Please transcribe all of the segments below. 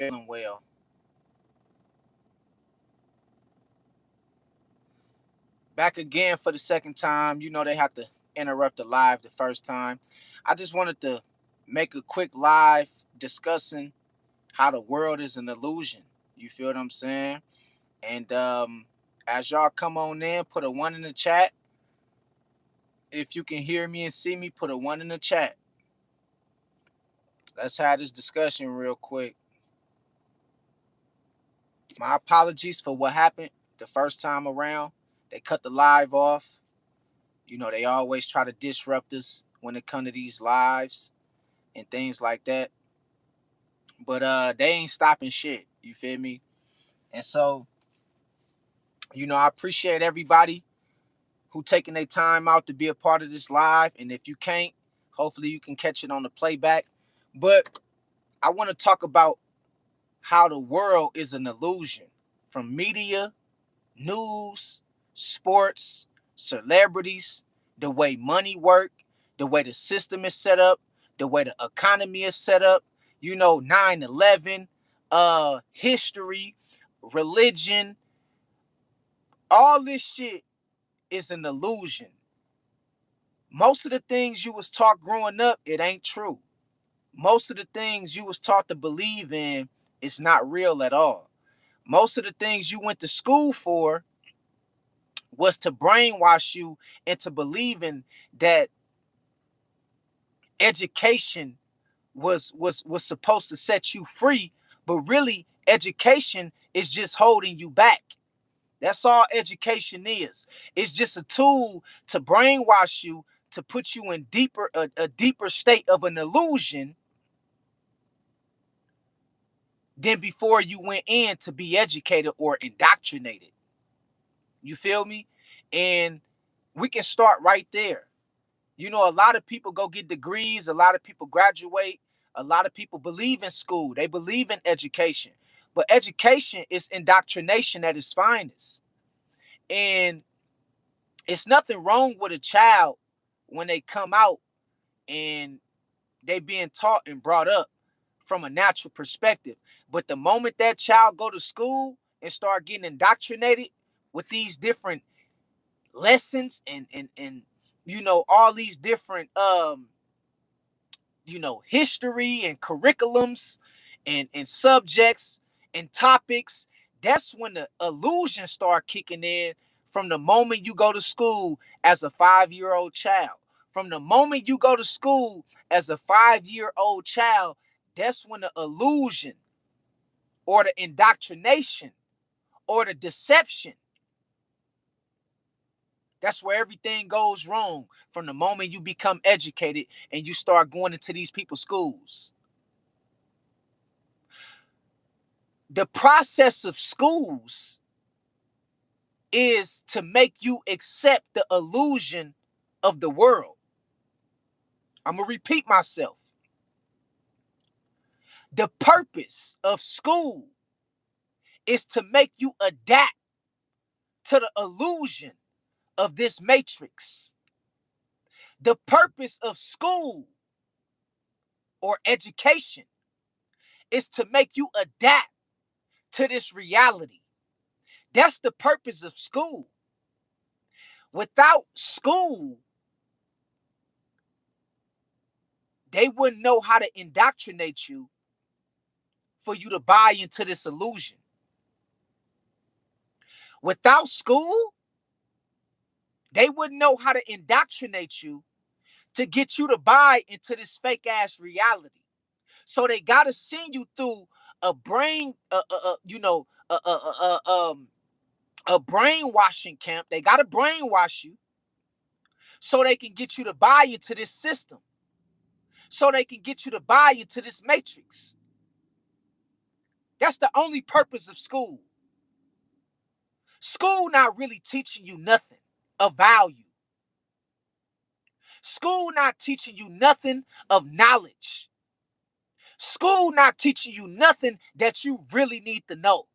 Feeling well. Back again for the second time. You know they have to interrupt the live the first time. I just wanted to make a quick live discussing how the world is an illusion. You feel what I'm saying? And as y'all come on in, put a one in the chat. If you can hear me and see me, put a one in the chat. Let's have this discussion real quick. My apologies for what happened the first time around. They cut the live off. You know, they always try to disrupt us when it comes to these lives and things like that. But they ain't stopping shit. You feel me? And so, I appreciate everybody who taking their time out to be a part of this live. And if you can't, hopefully you can catch it on the playback. But I want to talk about how the world is an illusion from media, news, sports, celebrities, the way money work, the way the system is set up, the way the economy is set up, 9/11, history, religion, all this shit is an illusion. Most of the things you was taught growing up, it ain't true. Most of the things you was taught to believe in, it's not real at all. Most of the things you went to school for was to brainwash you into believing that education was supposed to set you free, but really education is just holding you back. That's all education is. It's just a tool to brainwash you, to put you in a deeper state of an illusion than before you went in to be educated or indoctrinated. You feel me? And we can start right there. A lot of people go get degrees, a lot of people graduate, a lot of people believe in school, they believe in education. But education is indoctrination at its finest. And it's nothing wrong with a child when they come out and they being taught and brought up from a natural perspective. But the moment that child go to school and start getting indoctrinated with these different lessons and all these different history and curriculums and subjects and topics, that's when the illusions start kicking in from the moment you go to school as a 5-year-old child. From the moment you go to school as a 5-year-old child, that's when the illusion or the indoctrination or the deception, that's where everything goes wrong from the moment you become educated and you start going into these people's schools. The process of schools is to make you accept the illusion of the world. I'm going to repeat myself. The purpose of school is to make you adapt to the illusion of this matrix. The purpose of school or education is to make you adapt to this reality. That's the purpose of school. Without school, they wouldn't know how to indoctrinate you for you to buy into this illusion. Without school, they wouldn't know how to indoctrinate you to get you to buy into this fake ass reality. So they gotta send you through a brain, a brainwashing camp. They gotta brainwash you so they can get you to buy into this system. So they can get you to buy into this matrix. That's the only purpose of school. School not really teaching you nothing of value. School not teaching you nothing of knowledge. School not teaching you nothing that you really need to know.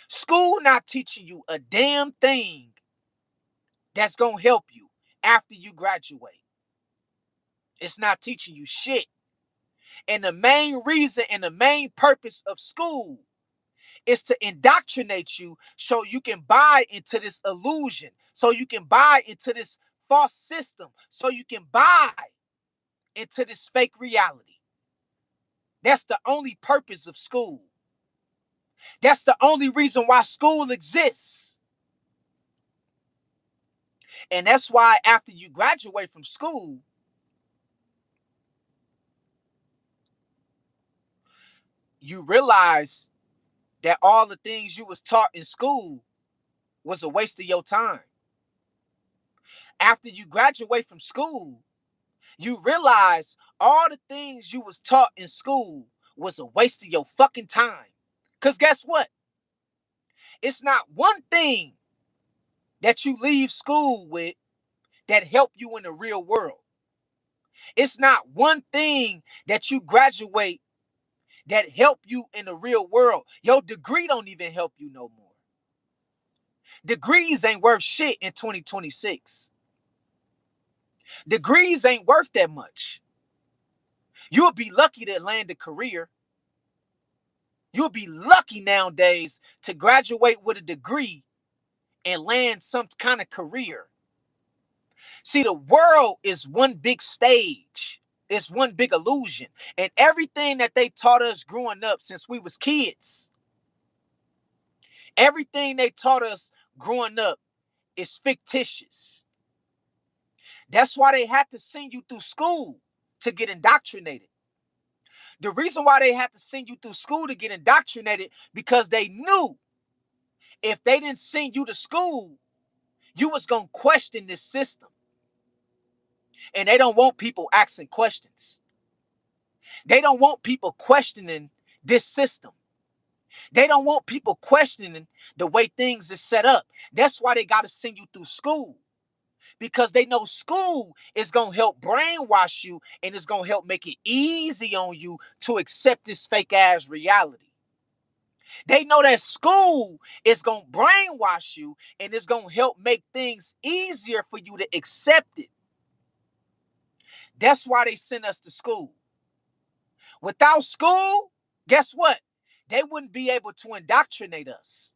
School not teaching you a damn thing that's going to help you after you graduate. It's not teaching you shit. And the main reason and the main purpose of school is to indoctrinate you so you can buy into this illusion, so you can buy into this false system, so you can buy into this fake reality. That's the only purpose of school. That's the only reason why school exists. And that's why after you graduate from school, you realize that all the things you was taught in school was a waste of your time. After you graduate from school, you realize all the things you was taught in school was a waste of your fucking time. Because guess what? It's not one thing that you leave school with that help you in the real world. It's not one thing that you graduate that help you in the real world. Your degree don't even help you no more. Degrees ain't worth shit in 2026. Degrees ain't worth that much. You'll be lucky to land a career. You'll be lucky nowadays to graduate with a degree and land some kind of career. See, the world is one big stage. It's one big illusion. And everything that they taught us growing up since we was kids, everything they taught us growing up is fictitious. That's why they had to send you through school to get indoctrinated. The reason why they had to send you through school to get indoctrinated, because they knew if they didn't send you to school, you was going to question this system. And they don't want people asking questions. They don't want people questioning this system. They don't want people questioning the way things is set up. That's why they got to send you through school. Because they know school is going to help brainwash you and it's going to help make it easy on you to accept this fake ass reality. They know that school is going to brainwash you and it's going to help make things easier for you to accept it. That's why they send us to school. Without school, guess what? They wouldn't be able to indoctrinate us.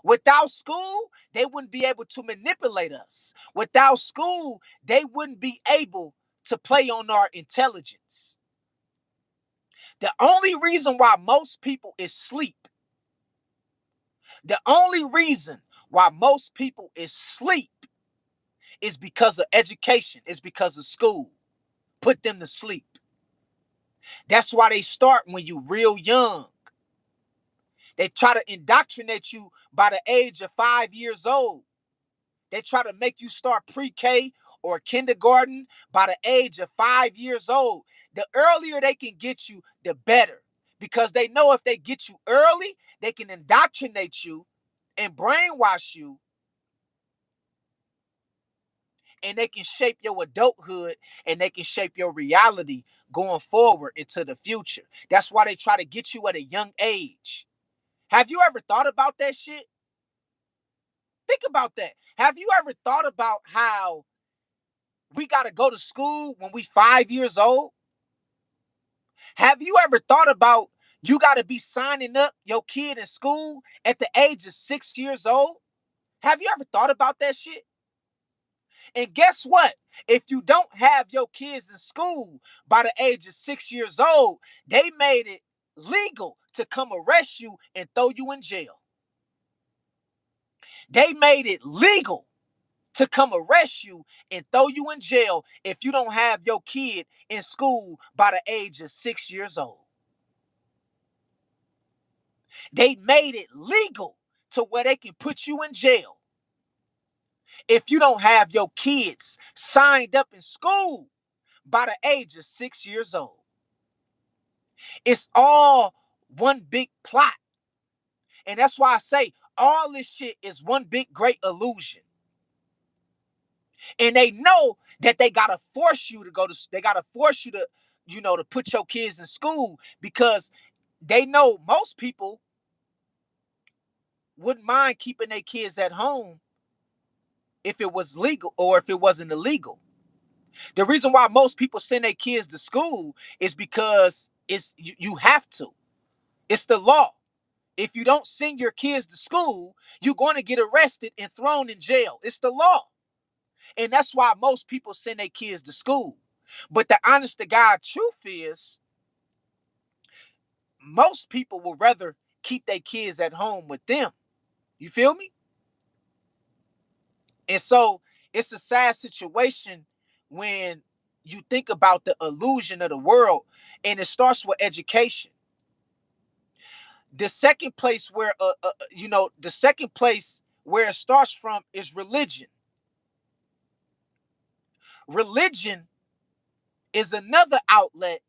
Without school, they wouldn't be able to manipulate us. Without school, they wouldn't be able to play on our intelligence. The only reason why most people is sleep, the only reason why most people is sleep is because of education, is because of school. Put them to sleep. That's why they start when you real young. They try to indoctrinate you by the age of 5 years old. They try to make you start pre-K or kindergarten by the age of 5 years old. The earlier they can get you, the better. Because they know if they get you early, they can indoctrinate you and brainwash you. And they can shape your adulthood and they can shape your reality going forward into the future. That's why they try to get you at a young age. Have you ever thought about that shit? Think about that. Have you ever thought about how we got to go to school when we 5 years old? Have you ever thought about you got to be signing up your kid in school at the age of 6 years old? Have you ever thought about that shit? And guess what? If you don't have your kids in school by the age of 6 years old, they made it legal to come arrest you and throw you in jail. They made it legal to come arrest you and throw you in jail if you don't have your kid in school by the age of 6 years old. They made it legal to where they can put you in jail if you don't have your kids signed up in school by the age of 6 years old. It's all one big plot. And that's why I say all this shit is one big great illusion. And they know that they gotta force you to go to, they gotta force you to, to put your kids in school, because they know most people wouldn't mind keeping their kids at home if it was legal or if it wasn't illegal. The reason why most people send their kids to school is because you have to. It's the law. If you don't send your kids to school, you're going to get arrested and thrown in jail. It's the law. And that's why most people send their kids to school. But the honest to God truth is, most people will rather keep their kids at home with them. You feel me? And so it's a sad situation when you think about the illusion of the world, and it starts with education. The second place where, the second place where it starts from is religion. Religion is another outlet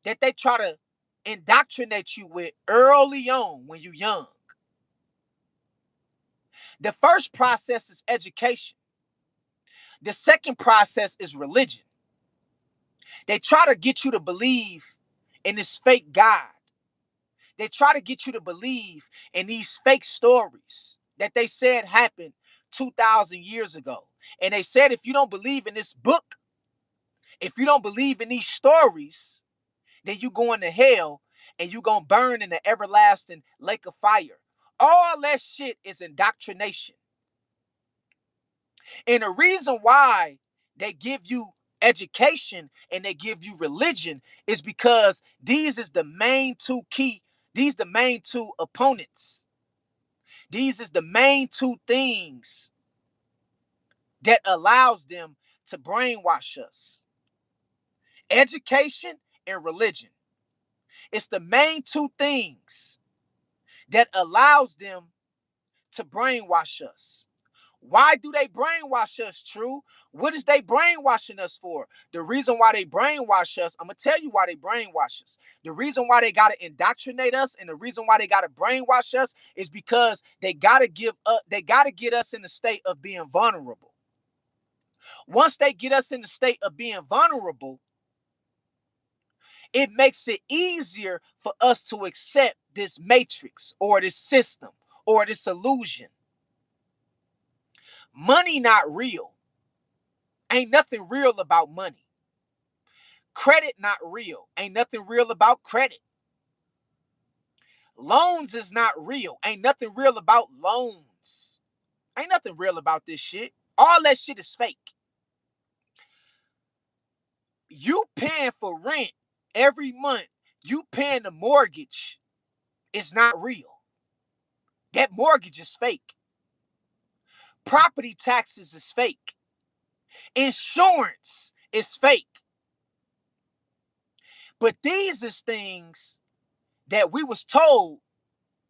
that they try to indoctrinate you with early on when you're young. The first process is education. The second process is religion. They try to get you to believe in this fake God. They try to get you to believe in these fake stories that they said happened 2,000 years ago. And they said, if you don't believe in this book, if you don't believe in these stories, then you going to hell and you going to burn in the everlasting lake of fire. All that shit is indoctrination. And the reason why they give you education and they give you religion is because these the main two opponents. These is the main two things that allows them to brainwash us. Education and religion. It's the main two things that allows them to brainwash us. Why do they brainwash us, True? What is they brainwashing us for? The reason why they brainwash us, I'm going to tell you why they brainwash us. The reason why they got to indoctrinate us and the reason why they got to brainwash us is because they got to get us in the state of being vulnerable. Once they get us in the state of being vulnerable, it makes it easier for us to accept this matrix or this system or this illusion. Money not real. Ain't nothing real about money. Credit not real. Ain't nothing real about credit. Loans is not real. Ain't nothing real about loans. Ain't nothing real about this shit. All that shit is fake. You paying for rent every month. You paying the mortgage. It's not real. That mortgage is fake. Property taxes is fake. Insurance is fake. But these is things that we was told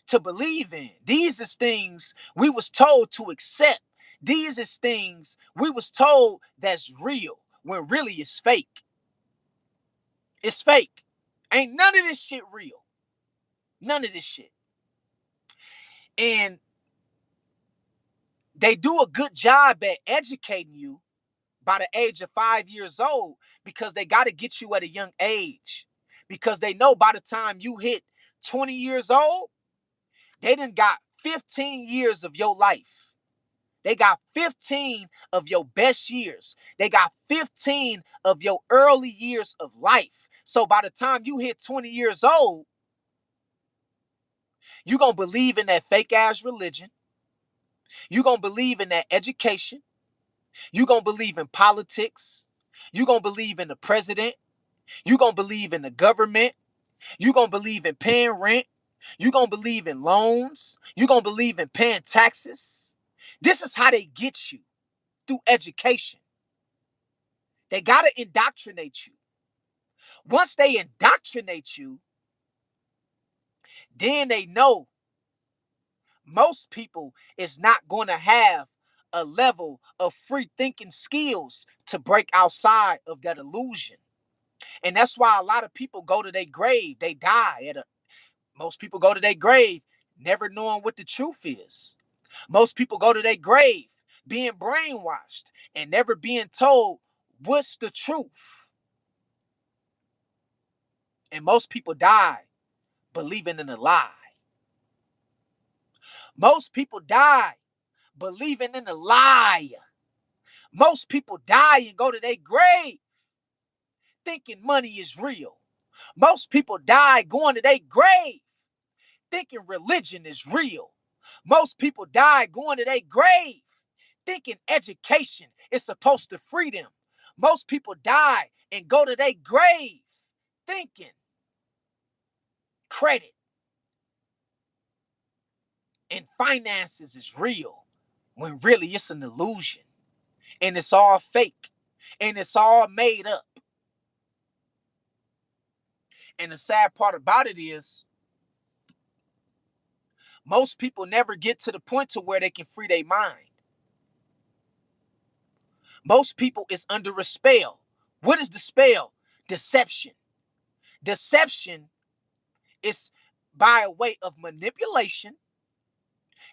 to believe in. These is things we was told to accept. These is things we was told that's real when really it's fake. It's fake. Ain't none of this shit real. None of this shit. And they do a good job at educating you by the age of 5 years old because they got to get you at a young age. Because they know by the time you hit 20 years old, they done got 15 years of your life. They got 15 of your best years. They got 15 of your early years of life. So by the time you hit 20 years old, you're going to believe in that fake ass religion. You're going to believe in that education. You're going to believe in politics. You're going to believe in the president. You're going to believe in the government. You're going to believe in paying rent. You're going to believe in loans. You're going to believe in paying taxes. This is how they get you, through education. They got to indoctrinate you. Once they indoctrinate you, then they know most people is not going to have a level of free thinking skills to break outside of that illusion. And that's why a lot of people go to their grave. They die most people go to their grave never knowing what the truth is. Most people go to their grave being brainwashed and never being told what's the truth. And most people die believing in a lie. Most people die believing in a lie. Most people die and go to their grave thinking money is real. Most people die going to their grave thinking religion is real. Most people die going to their grave thinking education is supposed to free them. Most people die and go to their grave thinking credit and finances is real when really it's an illusion and it's all fake and it's all made up. And the sad part about it is most people never get to the point to where they can free their mind. Most people is under a spell. What is the spell? Deception. Deception is by a way of manipulation.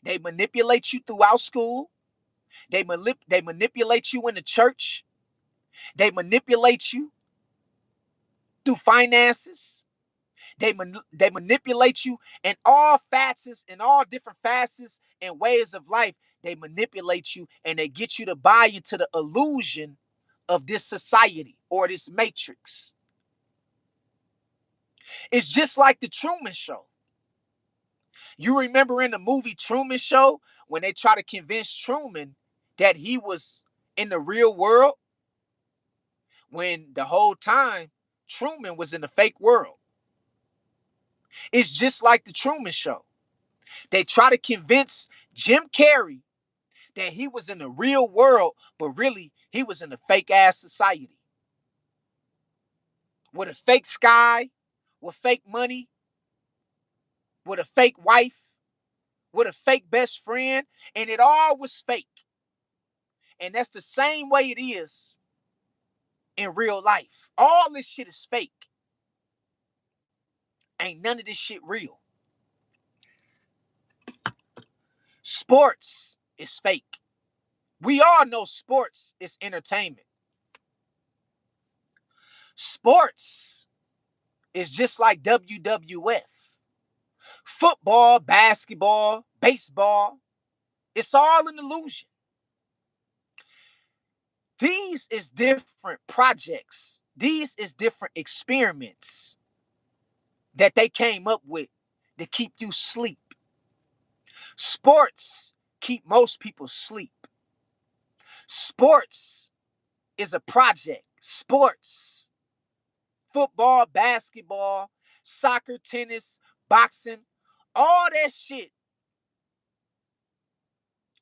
They manipulate you throughout school. They manipulate you in the church. They manipulate you through finances. They manipulate you in all facets, in all different facets and ways of life. They manipulate you and they get you to buy into the illusion of this society or this matrix. It's just like the Truman Show. You remember in the movie Truman Show when they try to convince Truman that he was in the real world when the whole time Truman was in the fake world. It's just like the Truman Show. They try to convince Jim Carrey that he was in the real world, but really he was in a fake ass society with a fake sky, with fake money, with a fake wife, with a fake best friend, and it all was fake. And that's the same way it is in real life. All this shit is fake. Ain't none of this shit real. Sports is fake. We all know sports is entertainment. Sports is just like WWF. Football, basketball, baseball, it's all an illusion. These is different projects. These is different experiments that they came up with to keep you asleep. Sports keep most people asleep. Sports is a project. Sports, football, basketball, soccer, tennis, boxing, all that shit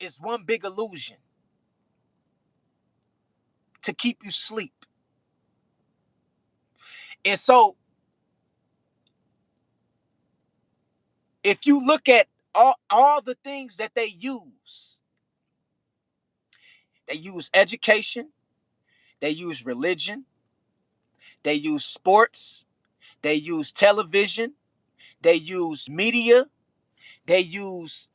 is one big illusion to keep you asleep. And so, if you look at all the things that they use education, they use religion, they use sports, they use television, they use media, they use,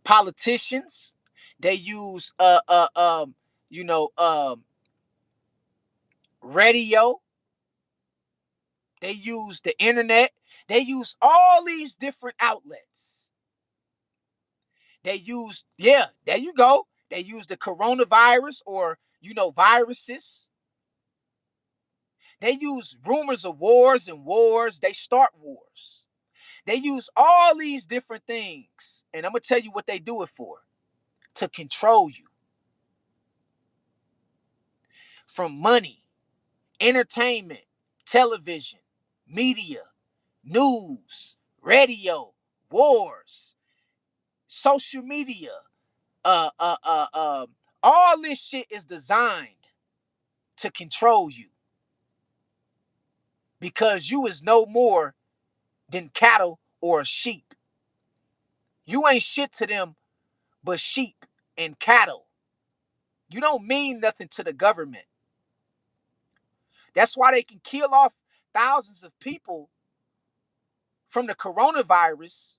politicians, they use, you know, radio, they use the internet, they use all these different outlets. They use, yeah, there you go. They use the coronavirus or, viruses. They use rumors of wars and wars. They start wars. They use all these different things. And I'm going to tell you what they do it for. To control you. From money, entertainment, television, media, news, radio, wars, social media, all this shit is designed to control you. Because you is no more than cattle or sheep. You ain't shit to them but sheep and cattle. You don't mean nothing to the government. That's why they can kill off thousands of people from the coronavirus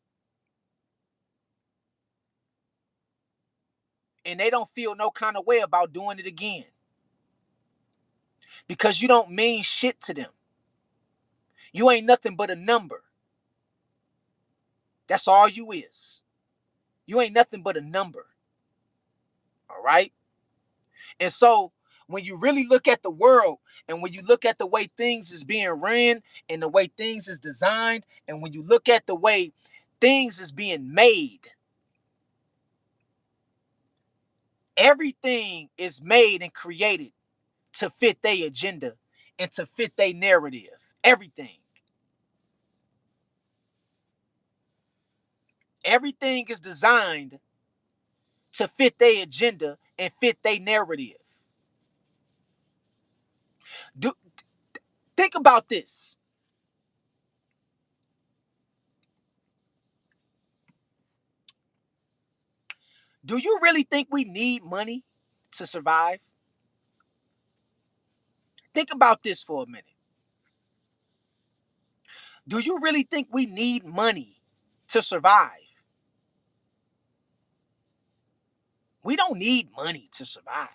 and they don't feel no kind of way about doing it again. Because you don't mean shit to them. You ain't nothing but a number. That's all you is. You ain't nothing but a number. All right? And so when you really look at the world and when you look at the way things is being ran and the way things is designed and when you look at the way things is being made, everything is made and created to fit their agenda and to fit their narrative. Everything. Everything is designed to fit their agenda and fit their narrative. Do, think about this. Do you really think we need money to survive? Think about this for a minute. Do you really think we need money to survive? We don't need money to survive.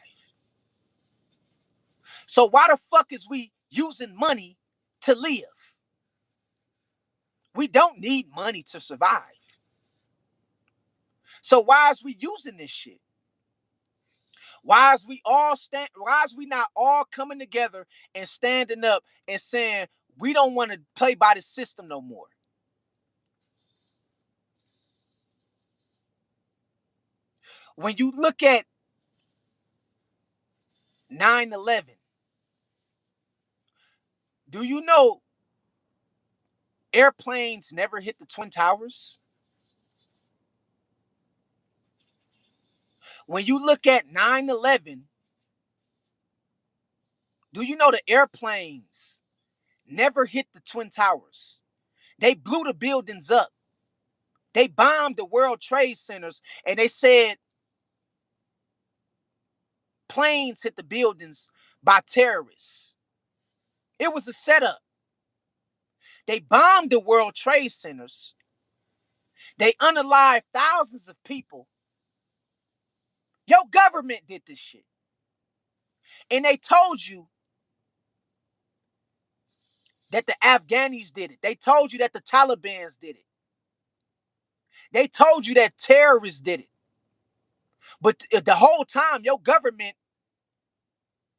So why the fuck is we using money to live? We don't need money to survive. So why is we using this shit? Why is we not all coming together and standing up and saying we don't want to play by the system no more? When you look at 9/11, do you know airplanes never hit the Twin Towers? When you look at 9/11, do you know the airplanes never hit the Twin Towers? They blew the buildings up. They bombed the World Trade Centers and they said planes hit the buildings by terrorists. It was a setup. They bombed the World Trade Centers. They unalived thousands of people. Your government did this shit. And they told you that the Afghanis did it. They told you that the Taliban did it. They told you that terrorists did it. But the whole time, your government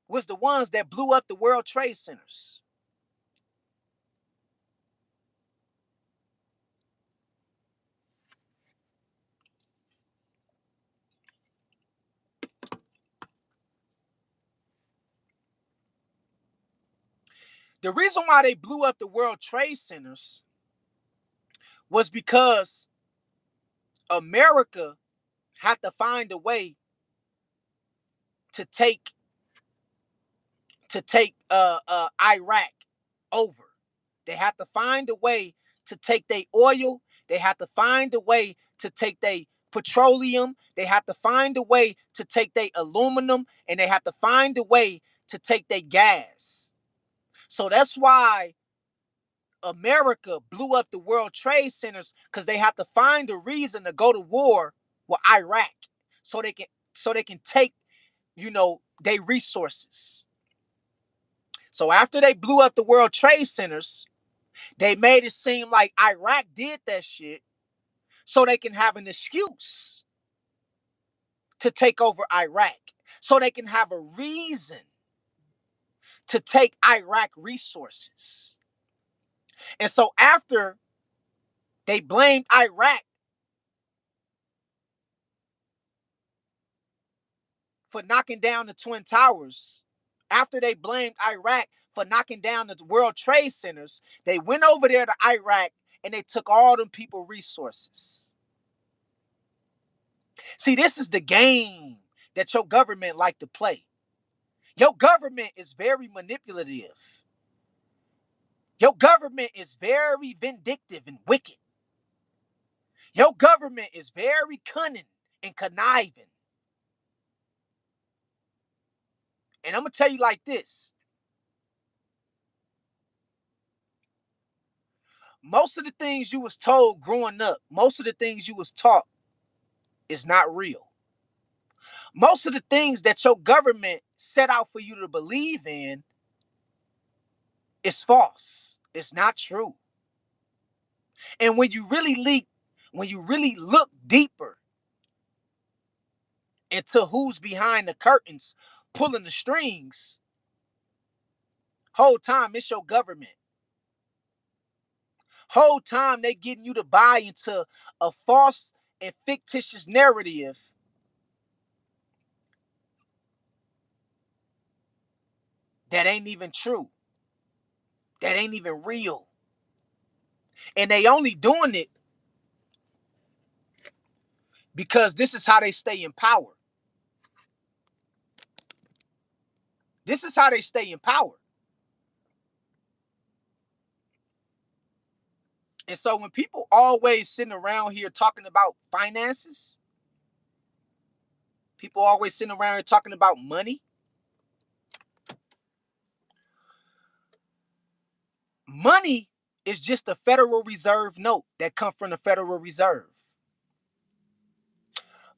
was the ones that blew up the World Trade Centers. The reason why they blew up the World Trade Centers was because America had to find a way to take Iraq over. They had to find a way to take their oil. They had to find a way to take their petroleum. They had to find a way to take their aluminum, and they had to find a way to take their gas. So that's why America blew up the World Trade Centers, because they have to find a reason to go to war with Iraq so they can take, their resources. So after they blew up the World Trade Centers, they made it seem like Iraq did that shit so they can have an excuse to take over Iraq. So they can have a reason to take Iraq resources. And so after they blamed Iraq for knocking down the Twin Towers, after they blamed Iraq for knocking down the World Trade Centers, they went over there to Iraq and they took all them people resources. See, this is the game that your government like to play. Your government is very manipulative. Your government is very vindictive and wicked. Your government is very cunning and conniving. And I'm going to tell you like this. Most of the things you was told growing up, most of the things you was taught is not real. Most of the things that your government set out for you to believe in is false. It's not true. And when you really look deeper into who's behind the curtains, pulling the strings, whole time it's your government. Whole time they getting you to buy into a false and fictitious narrative that ain't even true, that ain't even real. And they only doing it because this is how they stay in power. This is how they stay in power. And so when people always sitting around here talking about finances, people always sitting around here talking about money. Money is just a Federal Reserve note that come from the Federal Reserve.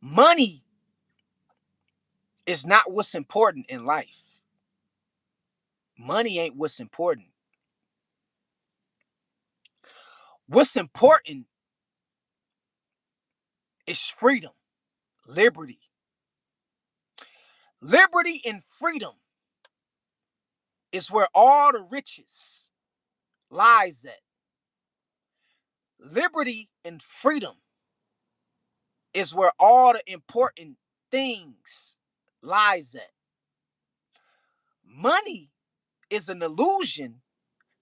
Money is not what's important in life. Money ain't what's important. What's important is freedom, liberty. Liberty and freedom is where all the riches lies at. Liberty and freedom is where all the important things lies at. Money is an illusion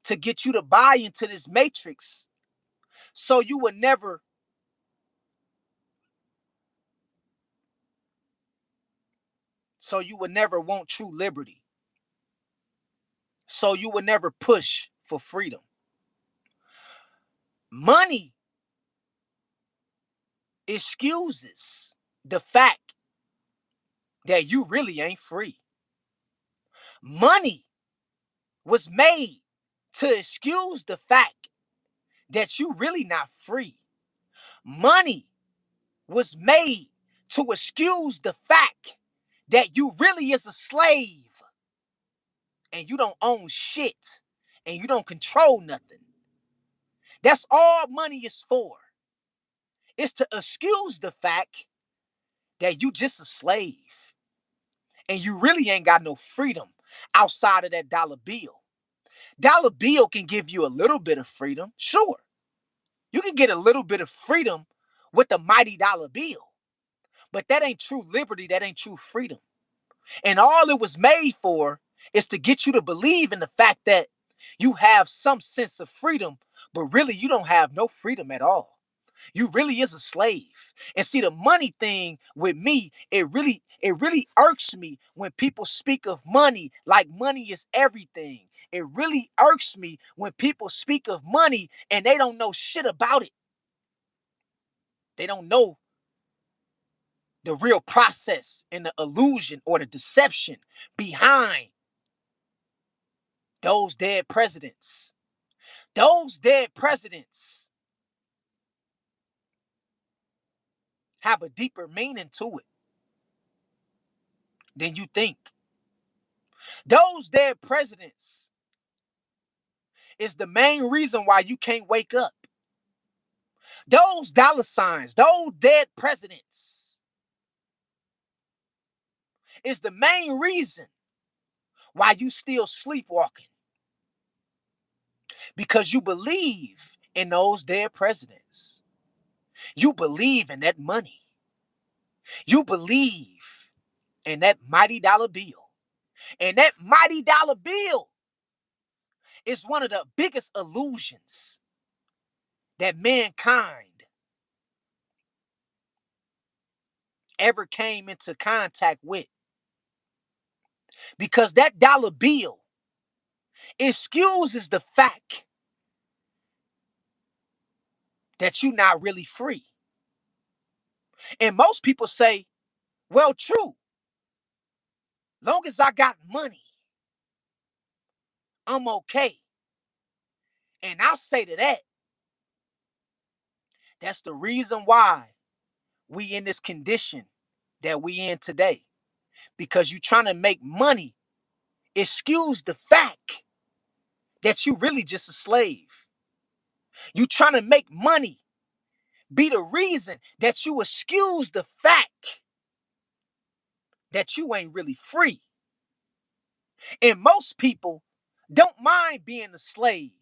to get you to buy into this matrix so you would never want true liberty. So you would never push for freedom. Money excuses the fact that you really ain't free. Money was made to excuse the fact that you really not free. Money was made to excuse the fact that you really is a slave and you don't own shit and you don't control nothing. That's all money is for. It's to excuse the fact that you just a slave and you really ain't got no freedom outside of that dollar bill. Dollar bill can give you a little bit of freedom, sure. You can get a little bit of freedom with the mighty dollar bill, but that ain't true liberty, that ain't true freedom. And all it was made for is to get you to believe in the fact that you have some sense of freedom, but really you don't have no freedom at all. You really is a slave. And see, the money thing with me, it really irks me when people speak of money like money is everything. It really irks me when people speak of money and they don't know shit about it. They don't know the real process and the illusion or the deception behind those dead presidents. Those dead presidents have a deeper meaning to it than you think. Those dead presidents is the main reason why you can't wake up. Those dollar signs, those dead presidents is the main reason why you still sleepwalking. Because you believe in those dead presidents. You believe in that money. You believe in that mighty dollar bill. And that mighty dollar bill is one of the biggest illusions that mankind ever came into contact with. Because that dollar bill excuses the fact that you're not really free. And most people say, well, true. Long as I got money, I'm okay. And I say to that, that's the reason why we in this condition that we in today. Because you trying to make money excuse the fact that you really just a slave. You trying to make money be the reason that you excuse the fact that you ain't really free. And most people don't mind being a slave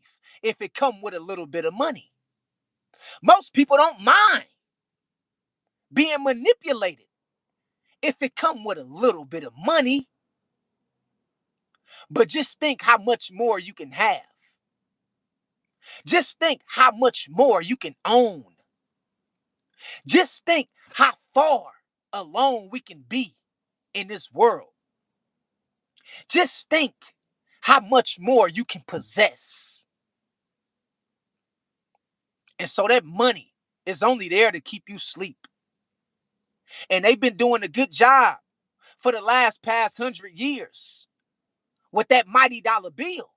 if it come with a little bit of money. Most people don't mind being manipulated if it come with a little bit of money. But just think how much more you can have. Just think how much more you can own. Just think how far alone we can be in this world. Just think how much more you can possess. And so that money is only there to keep you asleep. And they've been doing a good job for the past 100 years with that mighty dollar bill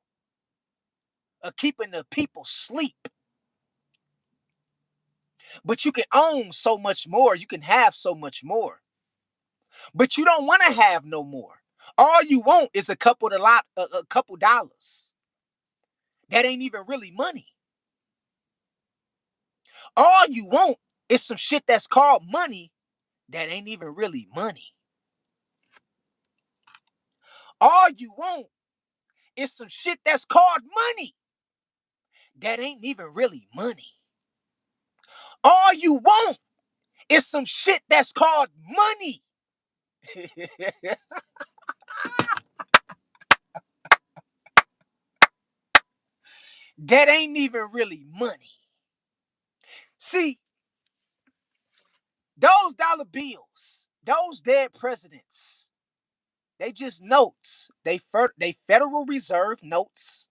of keeping the people asleep. But you can own so much more. You can have so much more. But you don't want to have no more. All you want is a couple dollars. That ain't even really money. All you want is some shit that's called money that ain't even really money. All you want is some shit that's called money that ain't even really money. All you want is some shit that's called money. That ain't even really money. See, those dollar bills, those dead presidents, they just notes. They Federal Reserve notes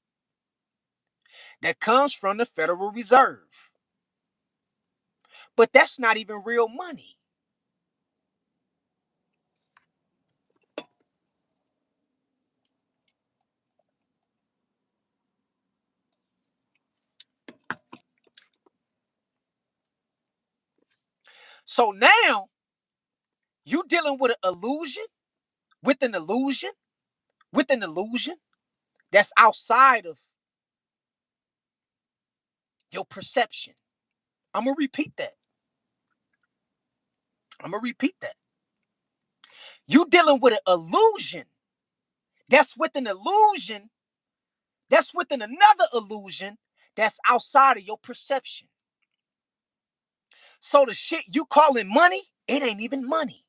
that comes from the Federal Reserve. But that's not even real money. So now you dealing with an illusion, with an illusion, with an illusion that's outside of your perception. I'm going to repeat that. You dealing with an illusion that's with an illusion that's within another illusion that's outside of your perception. So the shit you calling money, it ain't even money.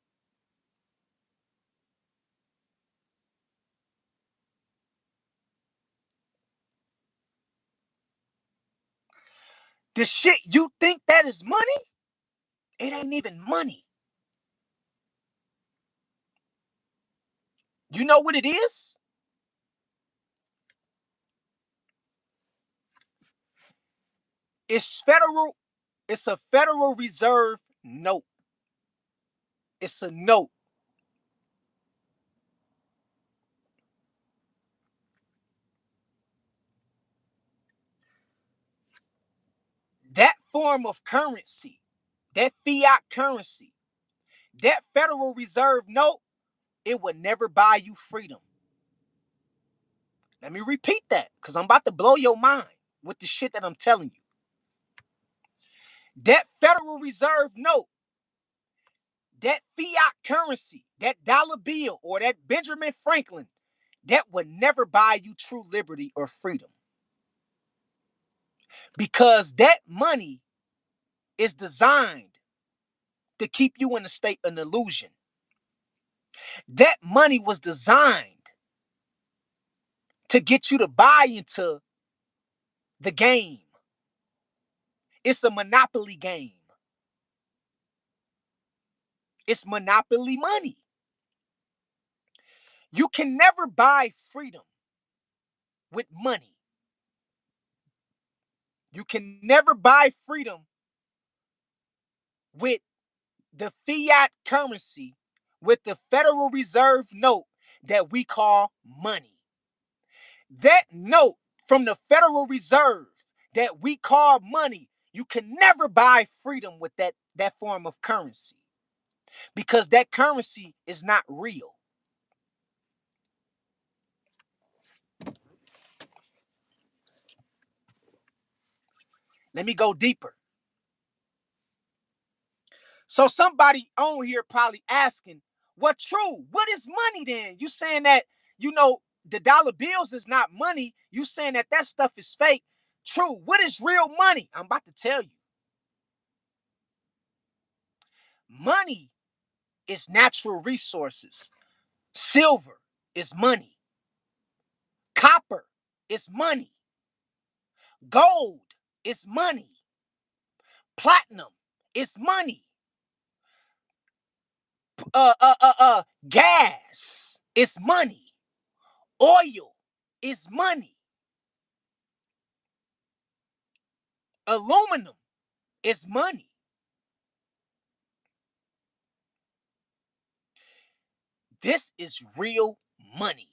The shit you think that is money, it ain't even money. You know what it is? It's a Federal Reserve note. It's a note. That form of currency, that fiat currency, that Federal Reserve note, it would never buy you freedom. Let me repeat that because I'm about to blow your mind with the shit that I'm telling you. That Federal Reserve note, that fiat currency, that dollar bill, or that Benjamin Franklin, that would never buy you true liberty or freedom. Because that money is designed to keep you in a state of illusion. That money was designed to get you to buy into the game. It's a monopoly game. It's monopoly money. You can never buy freedom with money. You can never buy freedom with the fiat currency, with the Federal Reserve note that we call money. That note from the Federal Reserve that we call money, you can never buy freedom with that form of currency because that currency is not real. Let me go deeper. So somebody on here probably asking, well, true, what is money then? You saying that, the dollar bills is not money. You saying that stuff is fake. True. What is real money? I'm about to tell you. Money is natural resources. Silver is money. Copper is money. Gold is money. Platinum is money. Gas is money. Oil is money. Aluminum is money. This is real money.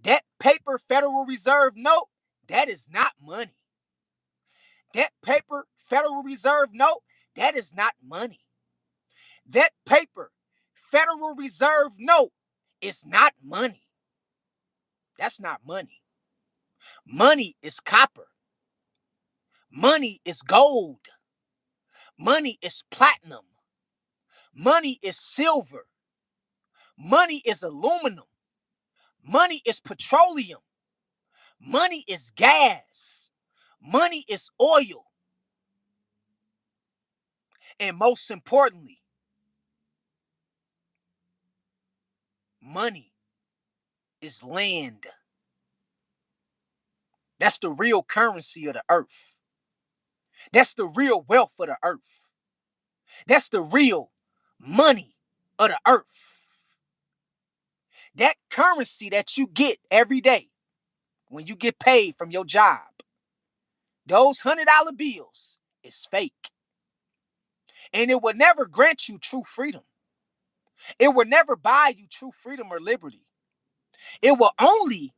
That paper Federal Reserve note, that is not money. That paper Federal Reserve note, that is not money. That paper Federal Reserve note is not money. That's not money. Money is copper. Money is gold. Money is platinum. Money is silver. Money is aluminum. Money is petroleum. Money is gas. Money is oil. And most importantly, money is land. That's the real currency of the earth. That's the real wealth of the earth. That's the real money of the earth. That currency that you get every day when you get paid from your job, those $100 bills is fake. And it will never grant you true freedom. It will never buy you true freedom or liberty. It will only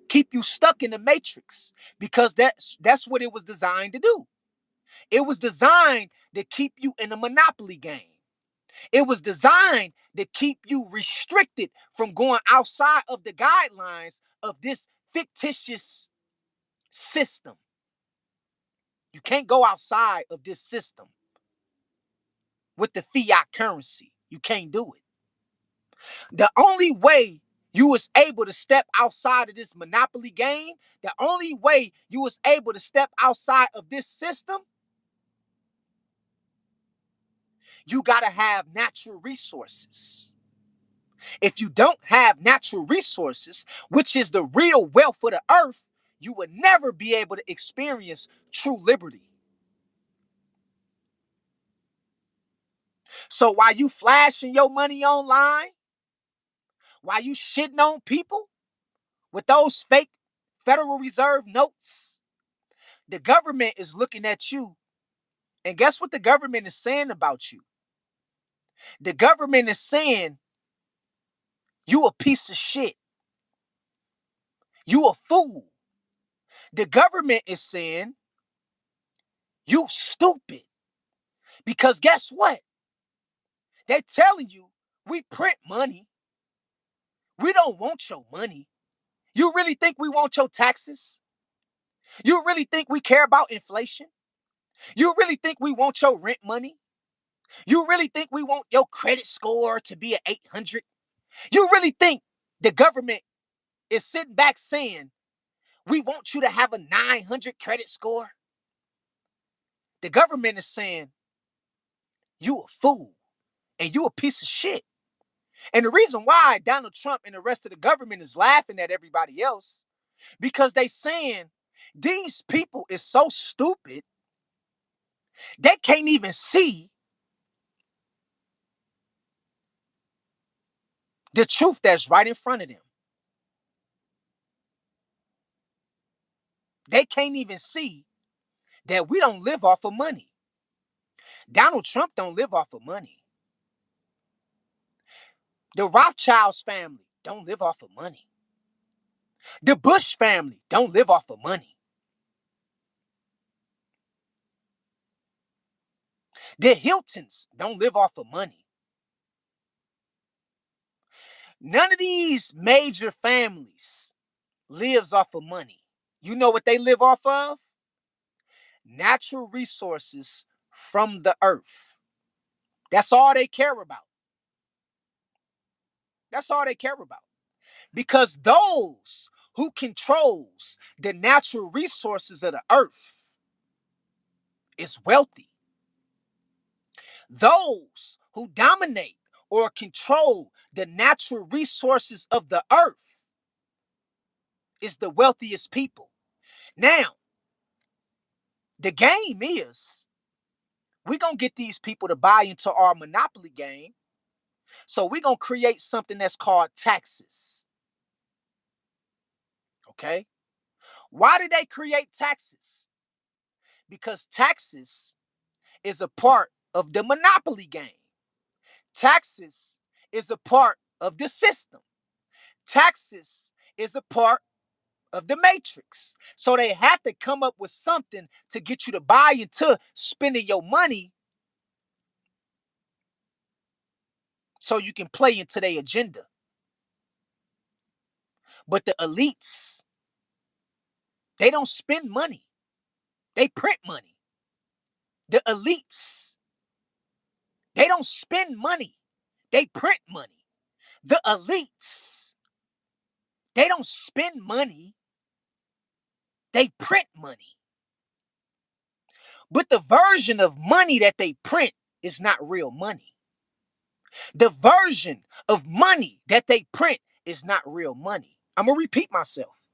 keep you stuck in the matrix because that's what it was designed to do. It was designed to keep you in a monopoly game. It was designed to keep you restricted from going outside of the guidelines of this fictitious system. You can't go outside of this system with the fiat currency. You can't do it. The only way you was able to step outside of this monopoly game, the only way you was able to step outside of this system, you got to have natural resources. If you don't have natural resources, which is the real wealth of the earth, you would never be able to experience true liberty. So while you flashing your money online, while you shitting on people with those fake Federal Reserve notes, the government is looking at you. And guess what the government is saying about you? The government is saying you a piece of shit. You a fool. The government is saying you stupid. Because guess what? They're telling you we print money. We don't want your money. You really think we want your taxes? You really think we care about inflation? You really think we want your rent money? You really think we want your credit score to be an 800? You really think the government is sitting back saying, we want you to have a 900 credit score? The government is saying, you a fool and you a piece of shit. And the reason why Donald Trump and the rest of the government is laughing at everybody else, because they saying these people is so stupid, they can't even see the truth that's right in front of them. They can't even see that we don't live off of money. Donald Trump don't live off of money. The Rothschilds family don't live off of money. The Bush family don't live off of money. The Hiltons don't live off of money. None of these major families lives off of money. You know what they live off of? Natural resources from the earth. That's all they care about. That's all they care about. Because those who controls the natural resources of the earth is wealthy. Those who dominate or control the natural resources of the earth is the wealthiest people. Now, the game is we're going to get these people to buy into our monopoly game. So we're going to create something that's called taxes. Okay? Why did they create taxes? Because taxes is a part of the monopoly game. Taxes is a part of the system. Taxes is a part of the matrix. So they had to come up with something to get you to buy into spending your money so you can play into their agenda. But the elites, they don't spend money. They print money. The elites, they don't spend money. They print money. The elites, they don't spend money. They print money. But the version of money that they print is not real money. The version of money that they print is not real money. I'm going to repeat myself.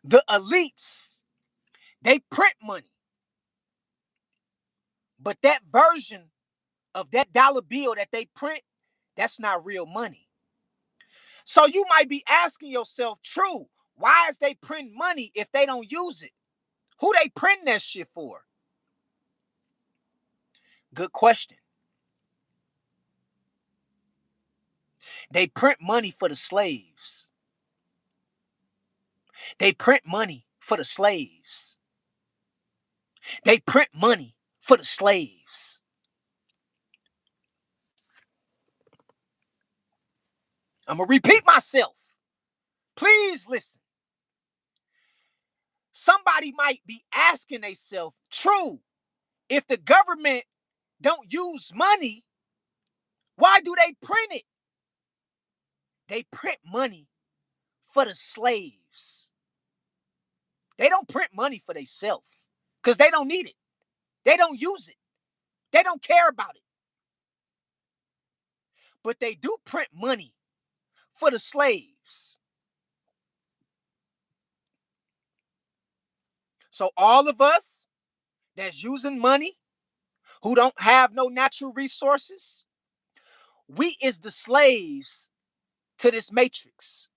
The elites, they print money. But that version of that dollar bill that they print, that's not real money. So you might be asking yourself, true, why is they printing money if they don't use it? Who they printing that shit for? Good question. They print money for the slaves. They print money for the slaves. They print money for the slaves. I'm going to repeat myself. Please listen. Somebody might be asking themselves, true, if the government don't use money, why do they print it? They print money for the slaves. They don't print money for themselves because they don't need it. They don't use it. They don't care about it. But they do print money for the slaves. So all of us that's using money, who don't have no natural resources, we is the slaves to this matrix.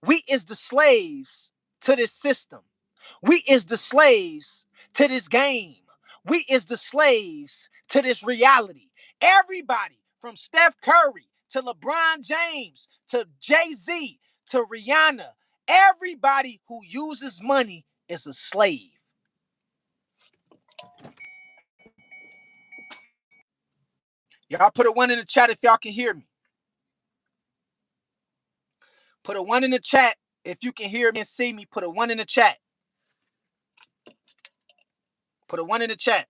We is the slaves to this system. We is the slaves to this game. We is the slaves to this reality. Everybody from Steph Curry to LeBron James to Jay-Z to Rihanna, everybody who uses money is a slave. Y'all put a one in the chat if y'all can hear me. Put a one in the chat if you can hear me and see me. Put a one in the chat. Put a one in the chat.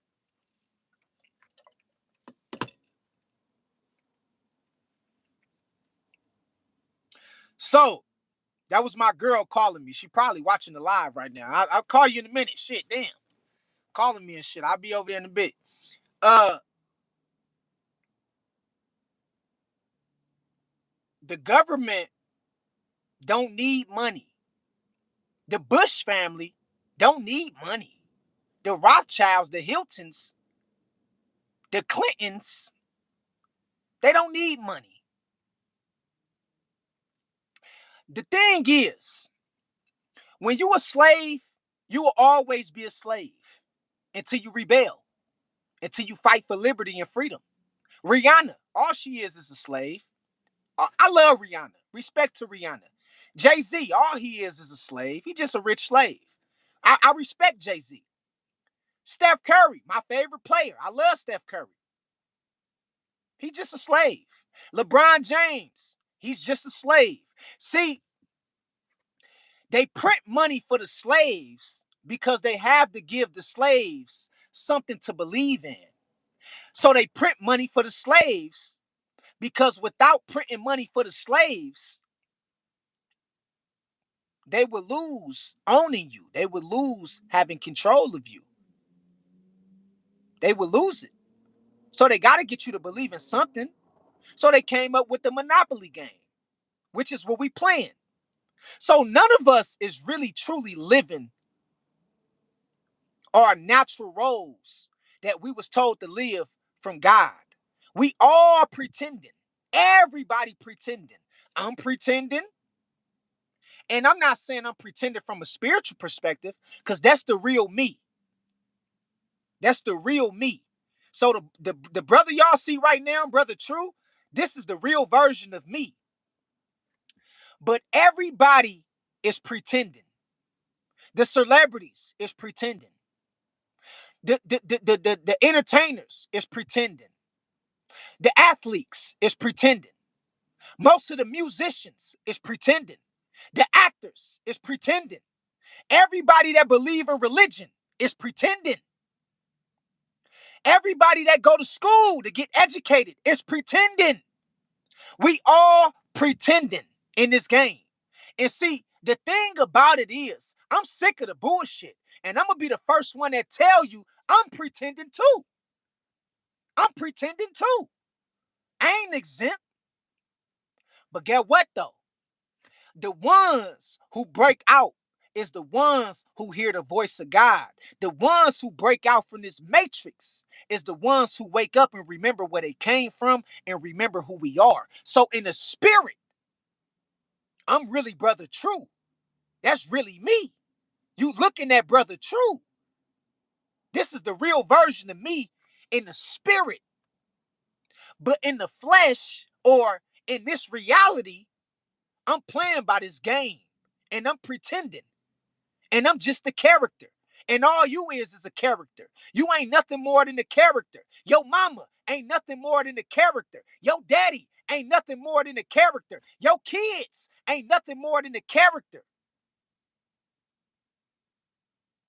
So, that was my girl calling me. She probably watching the live right now. I'll call you in a minute. Shit, damn. Calling me and shit. I'll be over there in a bit. The government don't need money. The Bush family don't need money. The Rothschilds, the Hiltons, the Clintons, they don't need money. The thing is, when you a slave, you will always be a slave until you rebel, until you fight for liberty and freedom. Rihanna, all she is a slave. I love Rihanna. Respect to Rihanna. Jay-Z, all he is a slave. He's just a rich slave. I respect Jay-Z. Steph Curry, my favorite player. I love Steph Curry. He's just a slave. LeBron James, he's just a slave. See, they print money for the slaves because they have to give the slaves something to believe in. So they print money for the slaves, because without printing money for the slaves, they would lose owning you. They would lose having control of you. They would lose it. So they got to get you to believe in something. So they came up with the Monopoly game, which is what we playing. So none of us is really truly living our natural roles that we was told to live from God. We all pretending. Everybody pretending. I'm pretending. And I'm not saying I'm pretending from a spiritual perspective, because that's the real me. That's the real me. So the brother y'all see right now, Brother True, this is the real version of me. But everybody is pretending. The celebrities is pretending. The entertainers is pretending. The athletes is pretending. Most of the musicians is pretending. The actors is pretending. Everybody that believe in religion is pretending. Everybody that go to school to get educated is pretending. We all pretending in this game. And see, the thing about it is, I'm sick of the bullshit. And I'm going to be the first one that tell you I'm pretending too. I'm pretending too. I ain't exempt. But get what though? The ones who break out is the ones who hear the voice of God. The ones who break out from this matrix is the ones who wake up and remember where they came from and remember who we are. So in the spirit, I'm really Brother True. That's really me. You looking at Brother True. This is the real version of me in the spirit. But in the flesh, or in this reality, I'm playing by this game and I'm pretending. And I'm just a character. And all you is a character. You ain't nothing more than a character. Your mama ain't nothing more than a character. Your daddy ain't nothing more than a character. Your kids ain't nothing more than a character.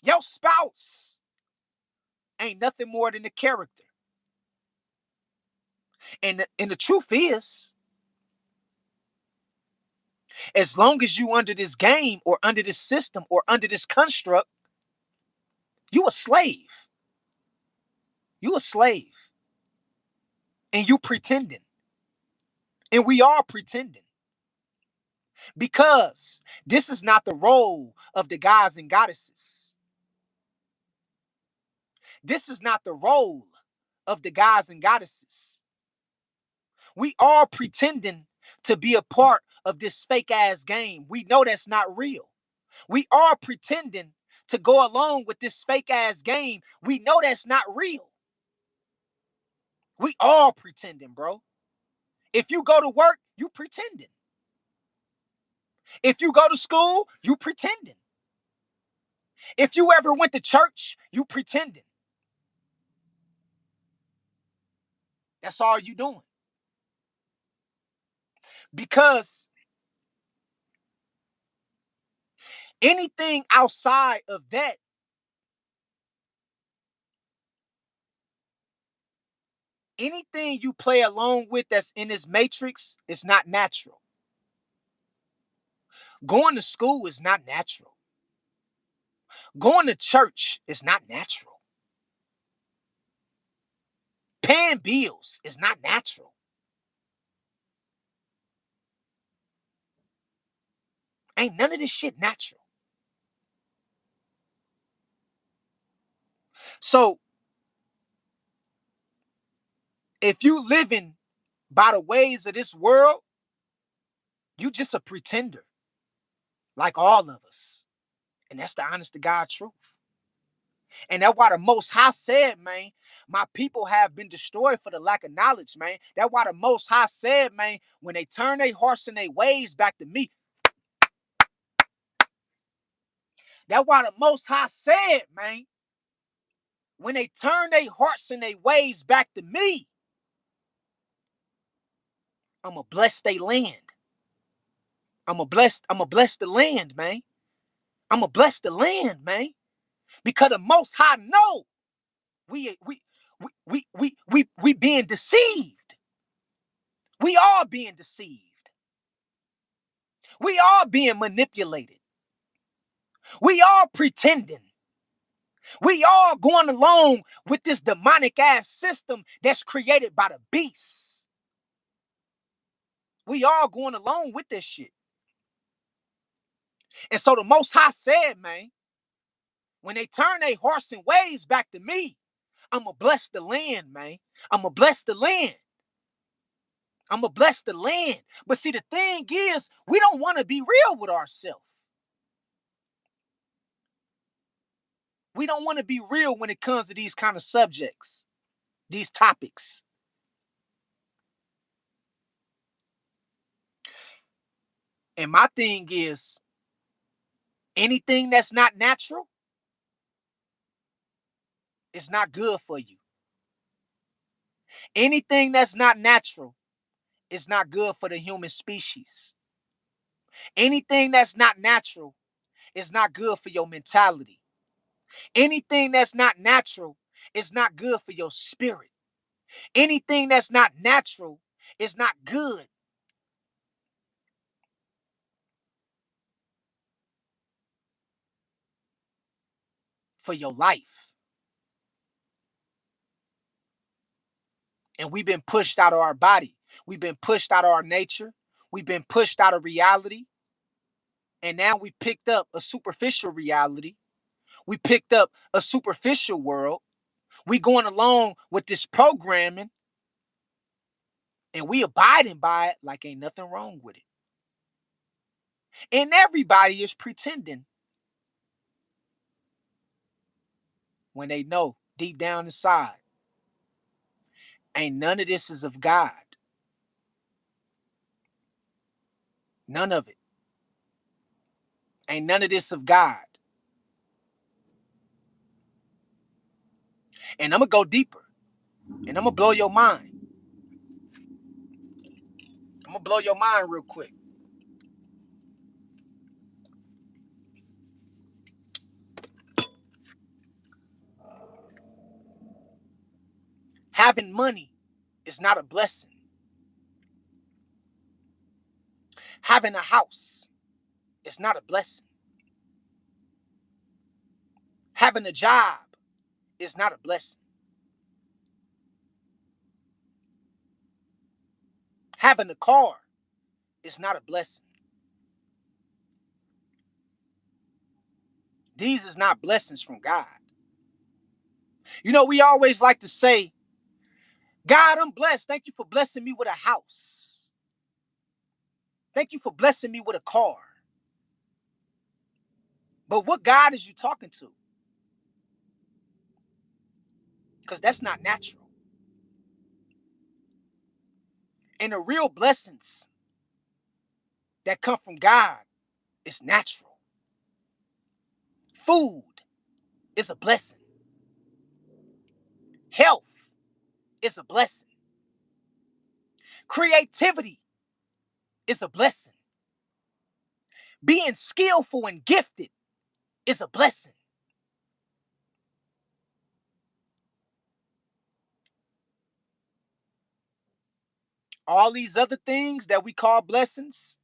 Your spouse ain't nothing more than a character. And the truth is, as long as you under this game or under this system or under this construct, you a slave. You a slave. And you pretending. And we are pretending. Because this is not the role of the gods and goddesses. This is not the role of the gods and goddesses. We are pretending to be a part of this fake ass game. We know that's not real. We are pretending to go along with this fake ass game. We know that's not real. We all pretending, bro. If you go to work, you pretending. If you go to school, you pretending. If you ever went to church, you pretending. That's all you doing. Because anything outside of that, anything you play along with that's in this matrix is not natural. Going to school is not natural. Going to church is not natural. Paying bills is not natural. Ain't none of this shit natural. So if you living by the ways of this world, you just a pretender. Like all of us. And that's the honest to God truth. And that's why the Most High said, man, my people have been destroyed for the lack of knowledge, man. That's why the Most High said, man, when they turn their hearts and their ways back to me. That's why the Most High said, man, when they turn their hearts and their ways back to me, I'm going to bless their land. I'm going to bless the land, man. I'm going to bless the land, man. Because the Most High know we We being deceived. We are being deceived. We are being manipulated. We are pretending. We are going along with this demonic ass system that's created by the beasts. We are going along with this shit. And so the Most High said, man, when they turn their horse and ways back to me, I'ma bless the land, man. I'ma bless the land. I'ma bless the land. But see, the thing is, we don't want to be real with ourselves. We don't want to be real when it comes to these kind of subjects, these topics. And my thing is, anything that's not natural is not good for you. Anything that's not natural is not good for the human species. Anything that's not natural is not good for your mentality. Anything that's not natural is not good for your spirit. Anything that's not natural is not good for your life. And we've been pushed out of our body. We've been pushed out of our nature. We've been pushed out of reality. And now we picked up a superficial reality. We picked up a superficial world. We going along with this programming and we abiding by it like ain't nothing wrong with it. And everybody is pretending when they know deep down inside, ain't none of this is of God. None of it. Ain't none of this of God. And I'm going to go deeper. And I'm going to blow your mind. I'm going to blow your mind real quick. Having money is not a blessing. Having a house is not a blessing. Having a job is not a blessing. Having a car is not a blessing. These is not blessings from God. You know, we always like to say, God, I'm blessed. Thank you for blessing me with a house. Thank you for blessing me with a car. But what God is you talking to? Because that's not natural. And the real blessings that come from God is natural. Food is a blessing. Health is a blessing. Creativity is a blessing. Being skillful and gifted is a blessing. All these other things that we call blessings,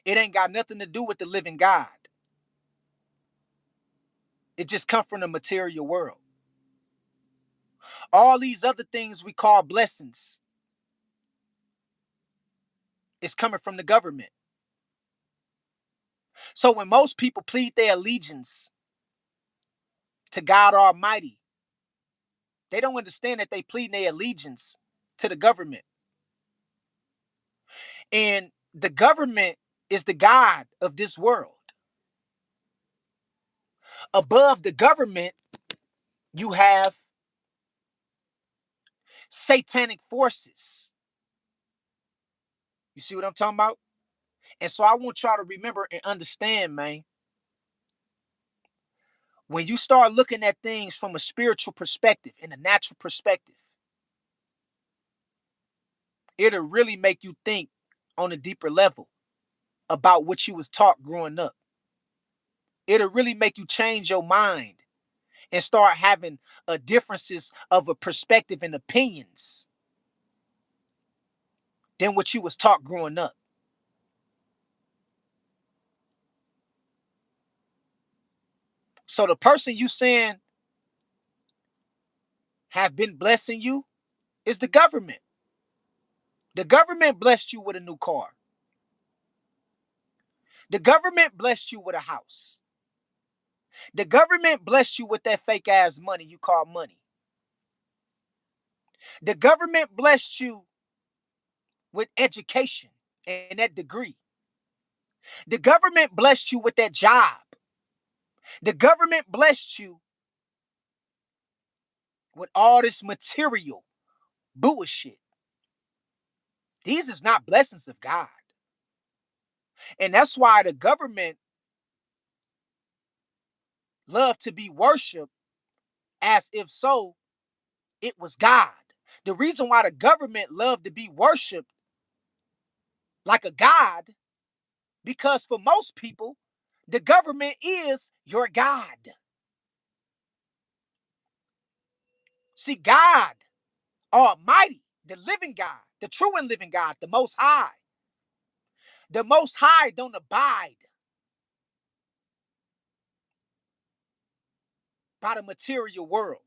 it ain't got nothing to do with the living God. It just come from the material world. All these other things we call blessings is coming from the government. So when most people plead their allegiance to God Almighty, they don't understand that they plead their allegiance to the government. And the government is the God of this world. Above the government, you have satanic forces. You see what I'm talking about? And so I want y'all to remember and understand, man, when you start looking at things from a spiritual perspective and a natural perspective, it'll really make you think on a deeper level about what you was taught growing up. It'll really make you change your mind and start having a differences of a perspective and opinions than what you was taught growing up. So the person you saying have been blessing you is the government. The government blessed you with a new car. The government blessed you with a house. The government blessed you with that fake ass money you call money. The government blessed you with education and that degree. The government blessed you with that job. The government blessed you with all this material bullshit. These is not blessings of God. And that's why the government love to be worshiped as if so it was God. The reason why the government loved to be worshiped like a God, because for most people, the government is your God. See, God, Almighty, the living God, the true and living God, the Most High. The Most High don't abide by the material world.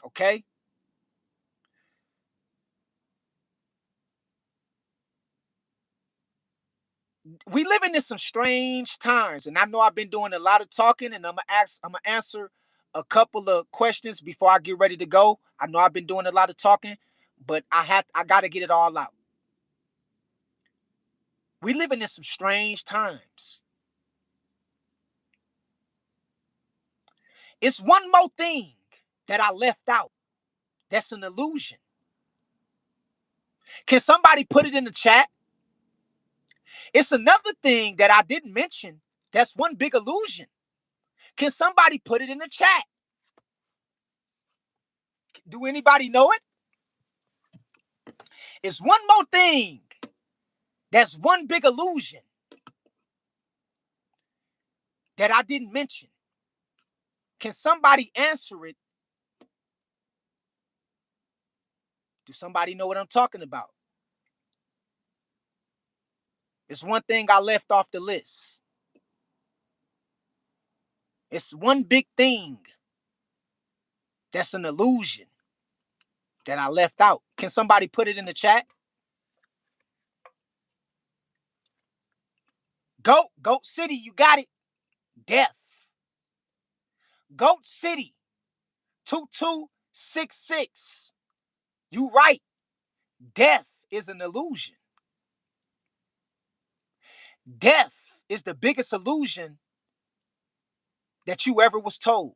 Okay? We living in some strange times, and I know I've been doing a lot of talking, and I'm gonna answer a couple of questions before I get ready to go. I know I've been doing a lot of talking, but I gotta get it all out. We living in some strange times. It's one more thing that I left out. That's an illusion. Can somebody put it in the chat? It's another thing that I didn't mention. That's one big illusion. Can somebody put it in the chat? Do anybody know it? It's one more thing. That's one big illusion that I didn't mention. Can somebody answer it? Do somebody know what I'm talking about? It's one thing I left off the list. It's one big thing that's an illusion that I left out. Can somebody put it in the chat? Goat City, you got it. Death. Goat City, 2266. You right. Death is an illusion. Death is the biggest illusion that you ever was told.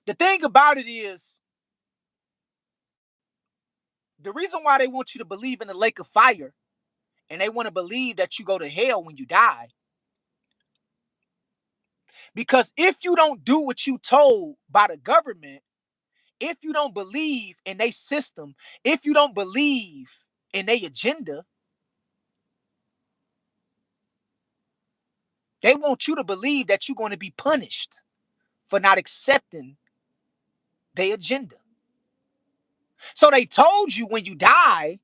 The thing about it is, the reason why they want you to believe in the lake of fire and they want to believe that you go to hell when you die, because if you don't do what you told by the government, if you don't believe in their system, if you don't believe in their agenda, they want you to believe that you're going to be punished for not accepting their agenda. So they told you when you die,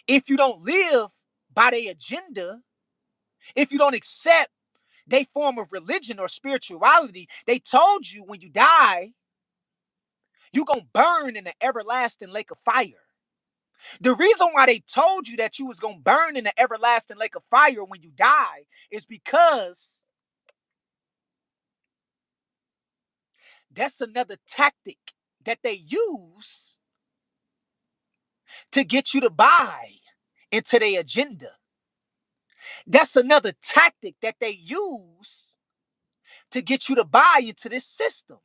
if you don't live by their agenda, if you don't accept their form of religion or spirituality, they told you when you die, you're going to burn in the everlasting lake of fire. The reason why they told you that you was going to burn in the everlasting lake of fire when you die is because that's another tactic that they use to get you to buy into their agenda. That's another tactic that they use to get you to buy into this system.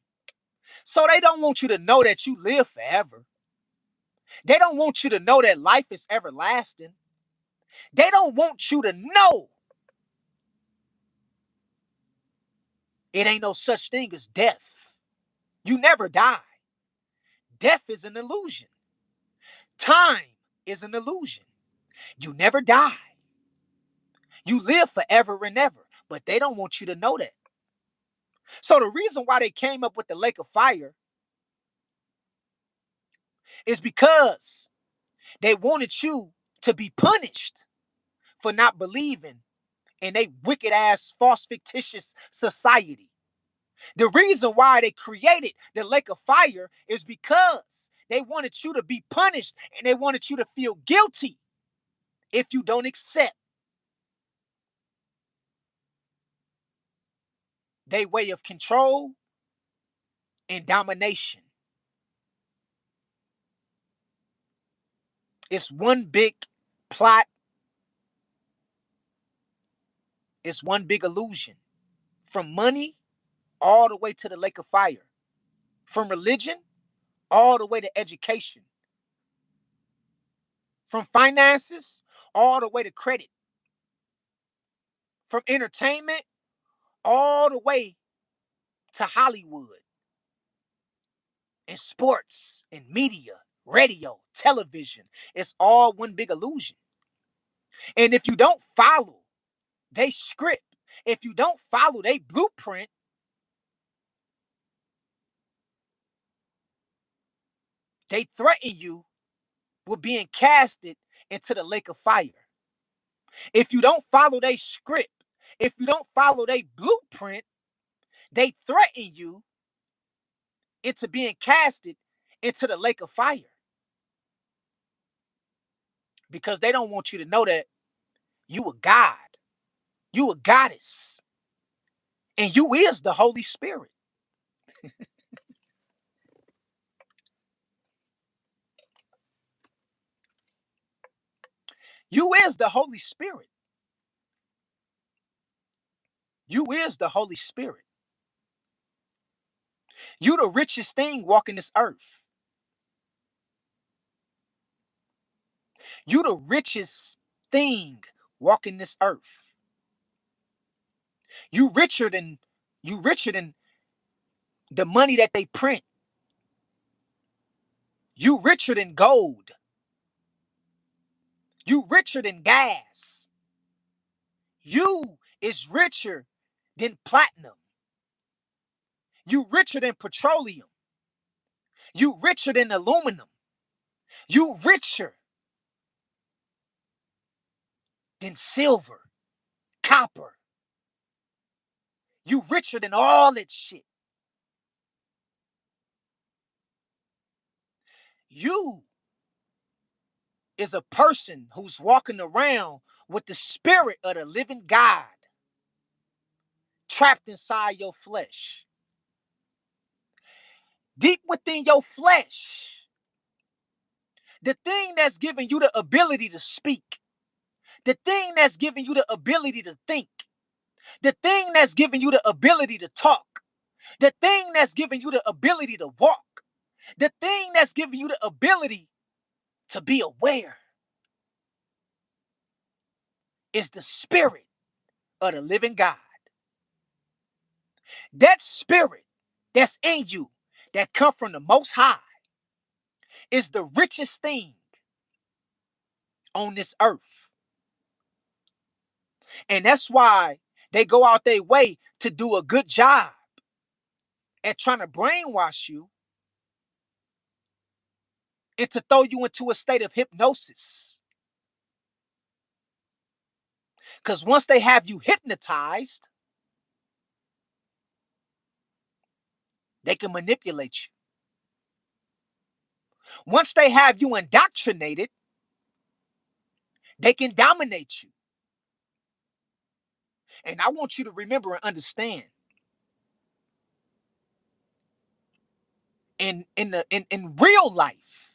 So they don't want you to know that you live forever. They don't want you to know that life is everlasting. They don't want you to know it ain't no such thing as death. You never die. Death is an illusion. Time is an illusion. You never die. You live forever and ever, but they don't want you to know that. So the reason why they came up with the lake of fire is because they wanted you to be punished for not believing in a wicked ass, false, fictitious society. The reason why they created the lake of fire is because they wanted you to be punished and they wanted you to feel guilty if you don't accept their way of control and domination. It's one big plot, it's one big illusion. From money all the way to the lake of fire, from religion all the way to education, from finances all the way to credit, from entertainment all the way to Hollywood and sports and media, radio, television. It's all one big illusion. And if you don't follow they script, if you don't follow they blueprint, they threaten you with being casted into the lake of fire. If you don't follow they script, if you don't follow they blueprint, they threaten you into being casted into the lake of fire. Because they don't want you to know that you a God, you a goddess, and you is the Holy Spirit. You is the Holy Spirit. You is the Holy Spirit. You the richest thing walking this earth. You the richest thing walking this earth. You richer than you richer than the money that they print. You richer than gold. You richer than gas. You is richer than platinum. You richer than petroleum. You richer than aluminum. You richer than silver, copper. You richer than all that shit. You is a person who's walking around with the spirit of the living God trapped inside your flesh. Deep within your flesh, the thing that's giving you the ability to speak, the thing that's giving you the ability to think, the thing that's giving you the ability to talk, the thing that's giving you the ability to walk, the thing that's giving you the ability to be aware is the spirit of the living God. That spirit that's in you that come from the Most High is the richest thing on this earth. And that's why they go out their way to do a good job at trying to brainwash you and to throw you into a state of hypnosis. Because once they have you hypnotized, they can manipulate you. Once they have you indoctrinated, they can dominate you. And I want you to remember and understand, in real life,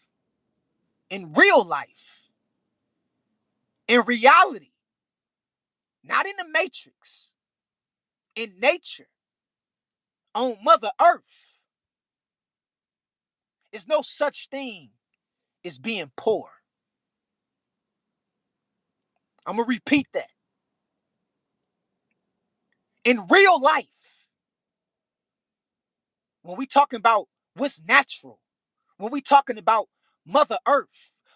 in real life, in reality, not in the matrix, in nature, on Mother Earth, there's no such thing as being poor. I'm going to repeat that. In real life, when we talking about what's natural, when we talking about Mother Earth,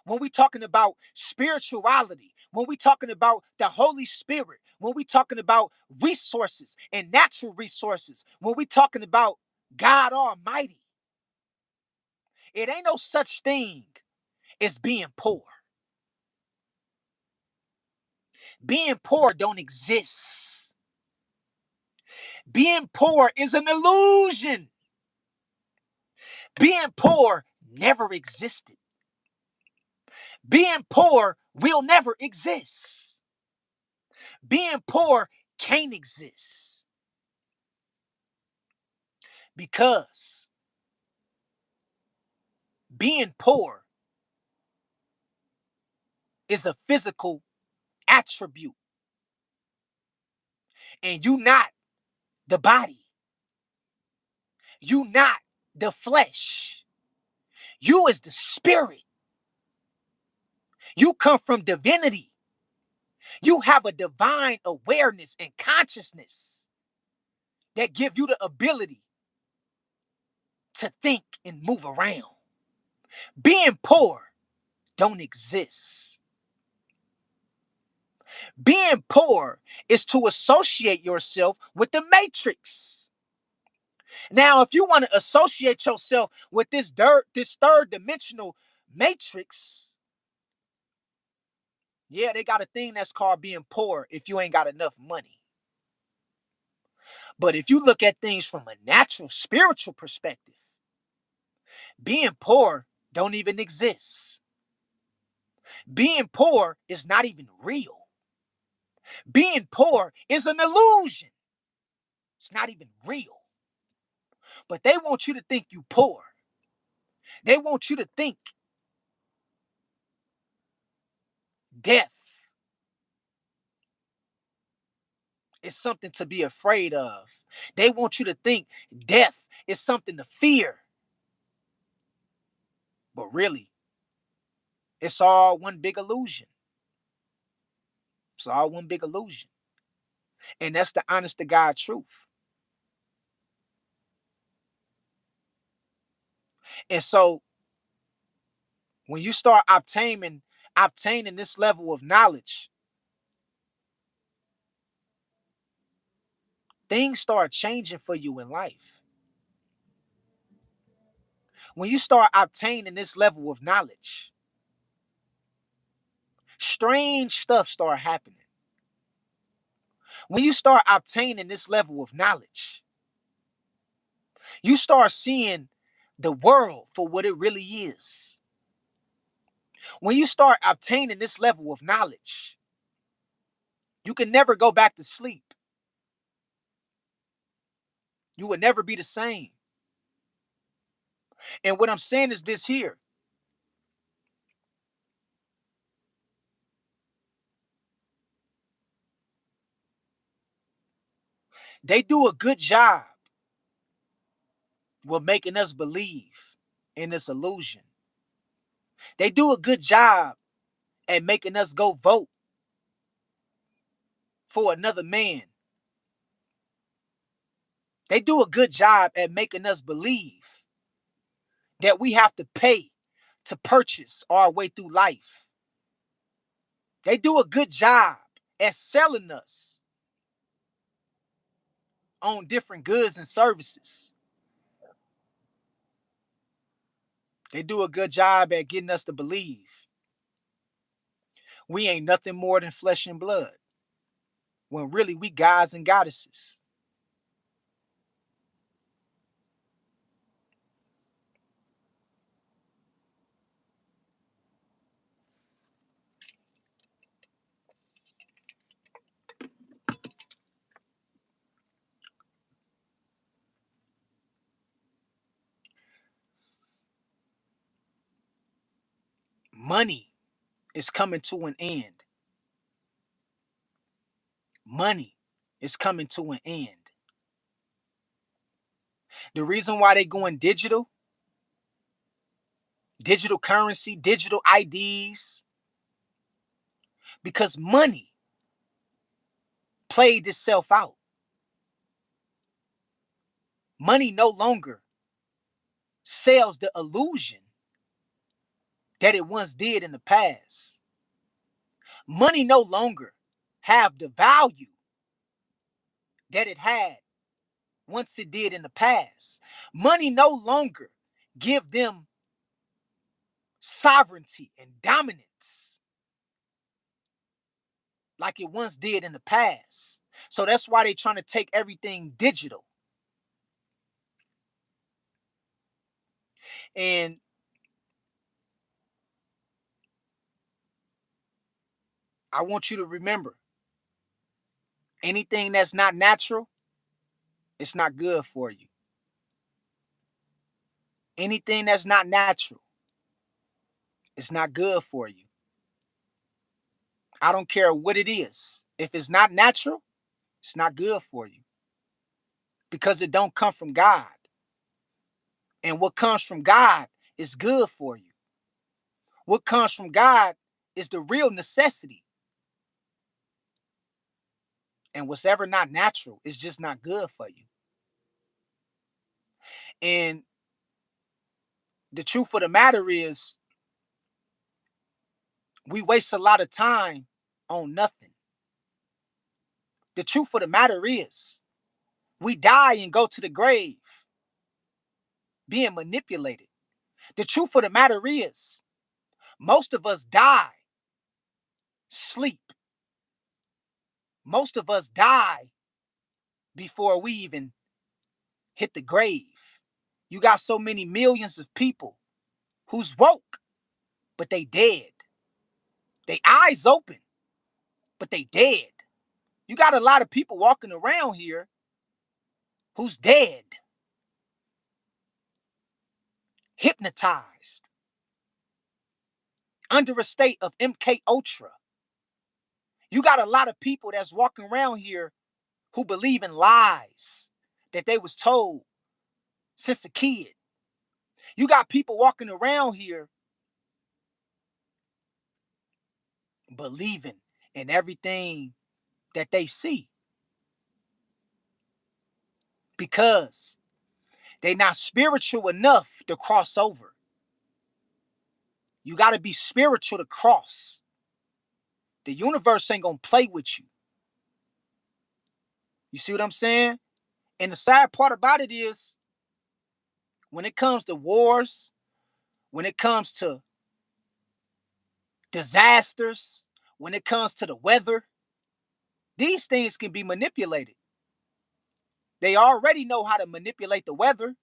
when we talking about spirituality, when we talking about the Holy Spirit, when we talking about resources and natural resources, when we talking about God Almighty, it ain't no such thing as being poor. Being poor don't exist. Being poor is an illusion. Being poor never existed. Being poor will never exist. Being poor can't exist because being poor is a physical attribute, and you not the body. You not the flesh. You is the spirit. You come from divinity. You have a divine awareness and consciousness that give you the ability to think and move around. Being poor don't exist. Being poor is to associate yourself with the matrix. Now, if you want to associate yourself with this third dimensional matrix, yeah, they got a thing that's called being poor if you ain't got enough money. But if you look at things from a natural, spiritual perspective, being poor don't even exist. Being poor is not even real. Being poor is an illusion. It's not even real. But they want you to think you poor. They want you to think death is something to be afraid of. They want you to think death is something to fear. But really, it's all one big illusion. It's all one big illusion. And that's the honest to God truth. And so when you start obtaining this level of knowledge, things start changing for you in life. When you start obtaining this level of knowledge, strange stuff start happening. When you start obtaining this level of knowledge, you start seeing the world for what it really is. When you start obtaining this level of knowledge, you can never go back to sleep. You will never be the same. And what I'm saying is this here. They do a good job with making us believe in this illusion. They do a good job at making us go vote for another man. They do a good job at making us believe that we have to pay to purchase our way through life. They do a good job at selling us on different goods and services. They do a good job at getting us to believe we ain't nothing more than flesh and blood, when really we gods and goddesses. Money is coming to an end. Money is coming to an end. The reason why they going digital currency, digital IDs, because money played itself out. Money no longer sells the illusion that it once did in the past. Money no longer have the value that it had once it did in the past. Money no longer give them sovereignty and dominance like it once did in the past. So that's why they're trying to take everything digital. And I want you to remember, anything that's not natural, it's not good for you. Anything that's not natural, it's not good for you. I don't care what it is. If it's not natural, it's not good for you because it don't come from God. And what comes from God is good for you. What comes from God is the real necessity. And what's ever not natural is just not good for you. And the truth of the matter is, we waste a lot of time on nothing. The truth of the matter is, we die and go to the grave being manipulated. The truth of the matter is, most of us die, sleep. Most of us die before we even hit the grave. You got so many millions of people who's woke, but they dead. They eyes open, but they dead. You got a lot of people walking around here who's dead, hypnotized, under a state of MK Ultra. You got a lot of people that's walking around here who believe in lies that they was told since a kid. You got people walking around here believing in everything that they see because they not spiritual enough to cross over. You got to be spiritual to cross. The universe ain't gonna play with you. You see what I'm saying? And the sad part about it is, when it comes to wars, when it comes to disasters, when it comes to the weather, these things can be manipulated. They already know how to manipulate the weather.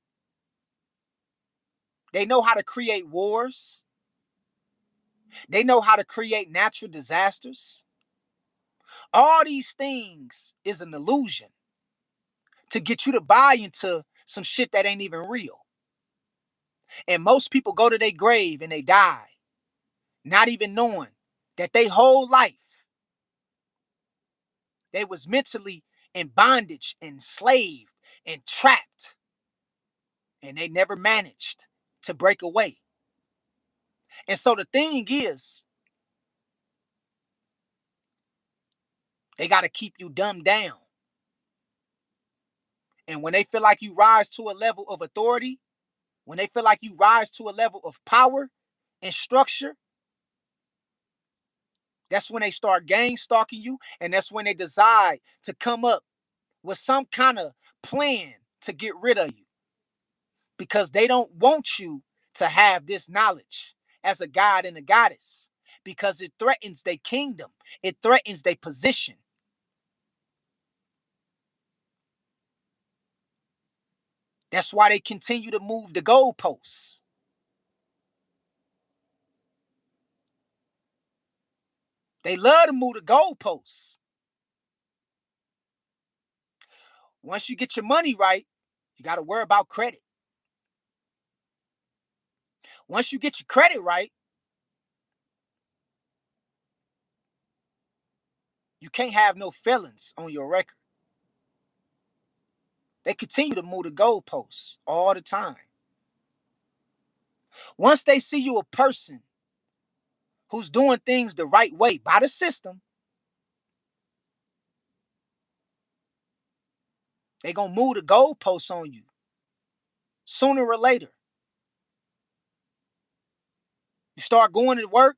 They know how to create wars. They know how to create natural disasters. All these things is an illusion to get you to buy into some shit that ain't even real. And most people go to their grave and they die, not even knowing that they whole life they was mentally in bondage, enslaved, and trapped, and they never managed to break away. And so the thing is, they got to keep you dumbed down. And when they feel like you rise to a level of authority, when they feel like you rise to a level of power and structure, that's when they start gang stalking you. And that's when they decide to come up with some kind of plan to get rid of you, because they don't want you to have this knowledge as a god and a goddess, because it threatens their kingdom, it threatens their position. That's why they continue to move the goalposts. They love to move the goalposts. Once you get your money right, you got to worry about credit. Once you get your credit right, you can't have no felons on your record. They continue to move the goalposts all the time. Once they see you a person who's doing things the right way by the system, they gonna move the goalposts on you sooner or later. You start going to work,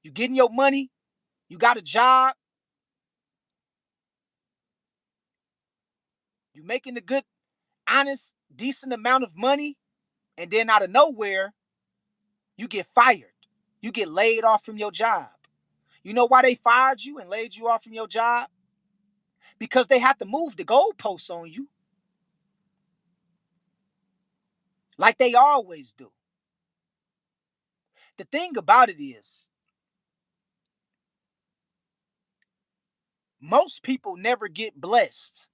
you getting your money, You got a job, you making a good, honest, decent amount of money, and then out of nowhere, you get fired. You get laid off from your job. You know why they fired you and laid you off from your job? Because they had to move the goalposts on you like they always do. The thing about it is, most people never get blessed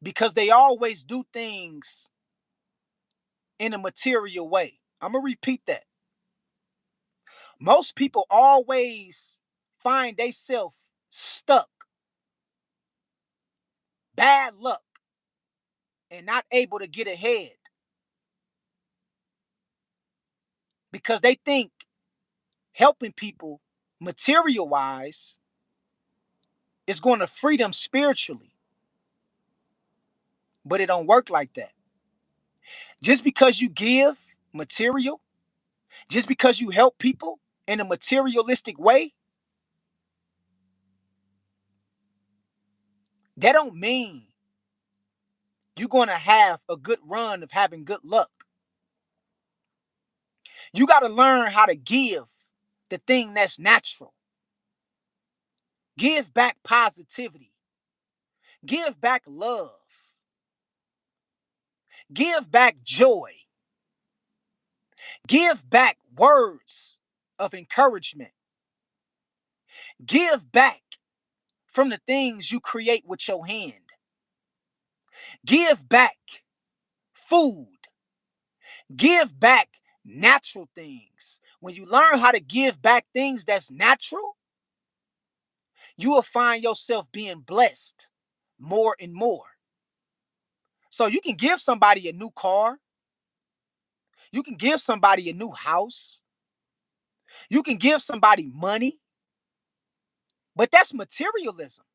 because they always do things in a material way. I'm going to repeat that. Most people always find themselves stuck, bad luck, and not able to get ahead because they think helping people material wise is going to free them spiritually. But it don't work like that. Just because you give material, just because you help people in a materialistic way, that don't mean you're going to have a good run of having good luck. You got to learn how to give the thing that's natural. Give back positivity. Give back love. Give back joy. Give back words of encouragement. Give back from the things you create with your hand. Give back food. Give back natural things. When you learn how to give back things that's natural, you will find yourself being blessed more and more. So you can give somebody a new car. You can give somebody a new house. You can give somebody money. But that's materialism.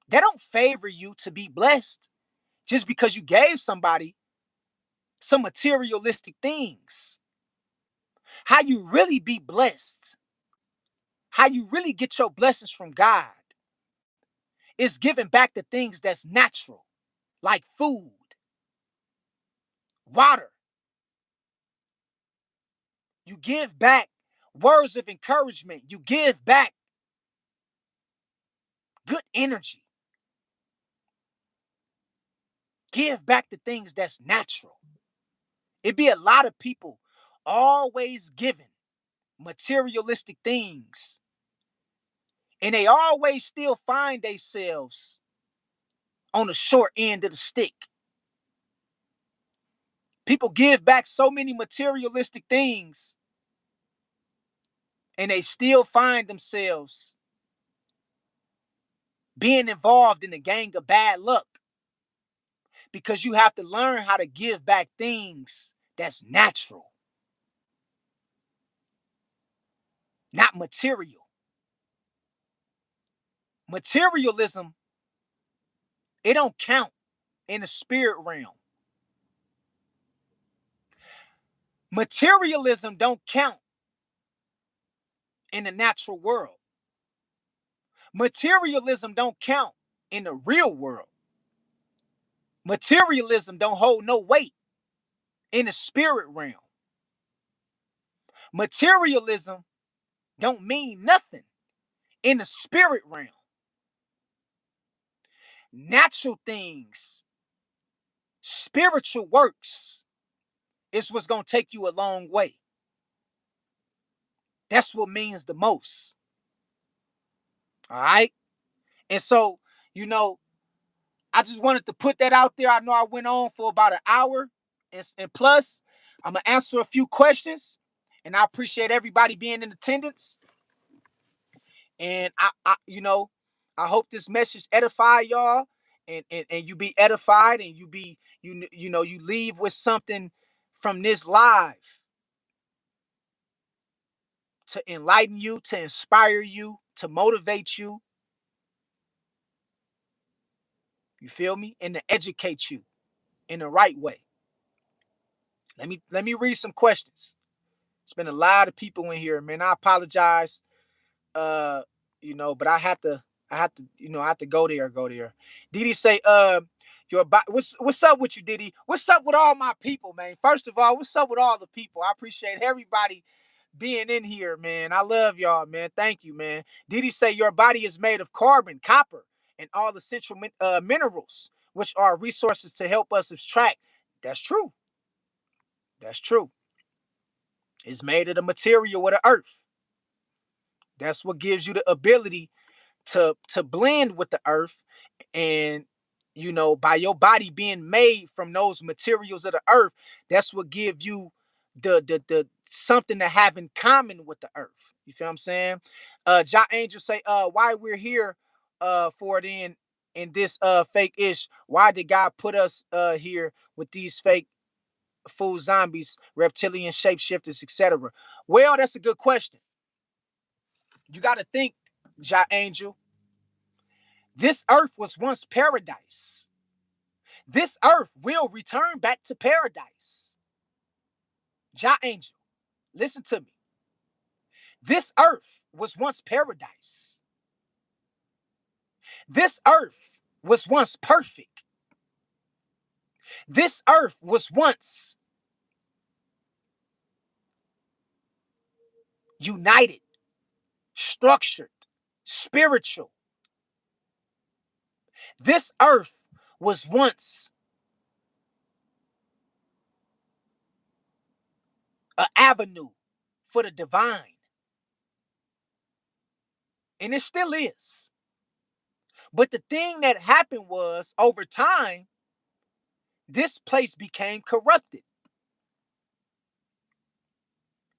They don't favor you to be blessed just because you gave somebody some materialistic things. How you really be blessed, how you really get your blessings from God is giving back the things that's natural, like food, water. You give back words of encouragement. You give back good energy. Give back the things that's natural. It be a lot of people always giving materialistic things, and they always still find themselves on the short end of the stick. People give back so many materialistic things, and they still find themselves being involved in a gang of bad luck because you have to learn how to give back things that's natural, not material. Materialism, it don't count in the spirit realm. Materialism don't count in the natural world. Materialism don't count in the real world. Materialism don't hold no weight in the spirit realm. Materialism don't mean nothing in the spirit realm. Natural things, spiritual works is what's going to take you a long way. That's what means the most. All right. And so, you know, I just wanted to put that out there. I know I went on for about an hour and plus. I'm going to answer a few questions, and I appreciate everybody being in attendance. And I hope this message edify y'all, and you be edified, and you leave with something from this live to enlighten you, to inspire you, to motivate you. You feel me? And to educate you in the right way. Let me read some questions. It's been a lot of people in here, man. I apologize. Uh, but I had to, I have to go there. Didi say, what's up with you, Didi? What's up with all my people, man? First of all, what's up with all the people? I appreciate everybody being in here, man. I love y'all, man. Thank you, man. Didi say your body is made of carbon, copper, and all essential minerals, which are resources to help us extract. That's true. That's true. It's made of the material of the earth. That's what gives you the ability to blend with the earth, and by your body being made from those materials of the earth, that's what gives you the something to have in common with the earth. You feel what I'm saying? Ja Angel say, why we're here for it in this fake ish. Why did God put us here with these fake food zombies, reptilian shapeshifters, etc.? Well, that's a good question. You got to think, Ja Angel. This earth was once paradise. This earth will return back to paradise. Ja Angel, listen to me. This earth was once paradise. This earth was once perfect. This earth was once united, structured, spiritual. This earth was once an avenue for the divine. And it still is. But the thing that happened was, over time, this place became corrupted.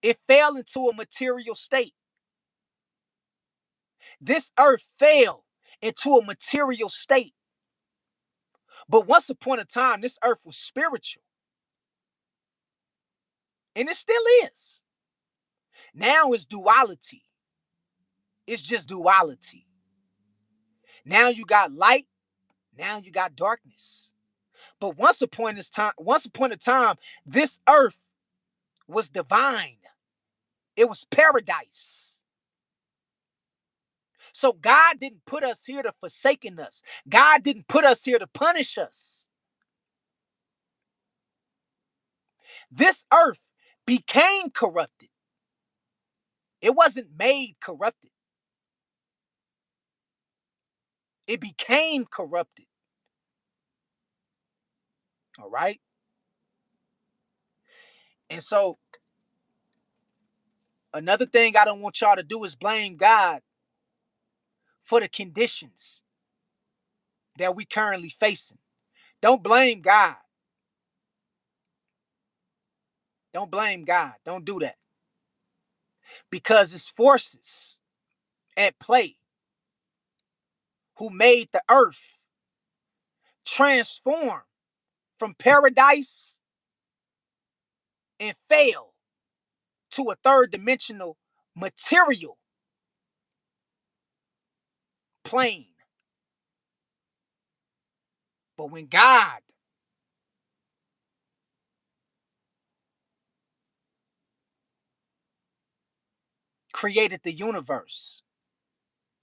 It fell into a material state. This earth fell into a material state. But once upon a time, this earth was spiritual. And it still is. Now it's duality. It's just duality. Now you got light. Now you got darkness. But once upon a time, this earth was divine. It was paradise. So God didn't put us here to forsaken us. God didn't put us here to punish us. This earth became corrupted. It wasn't made corrupted. It became corrupted. All right. And so another thing I don't want y'all to do is blame God for the conditions that we currently facing. Don't blame God. Don't blame God. Don't do that. Because it's forces at play who made the earth transform from paradise and fail to a third dimensional material plane. But when God created the universe,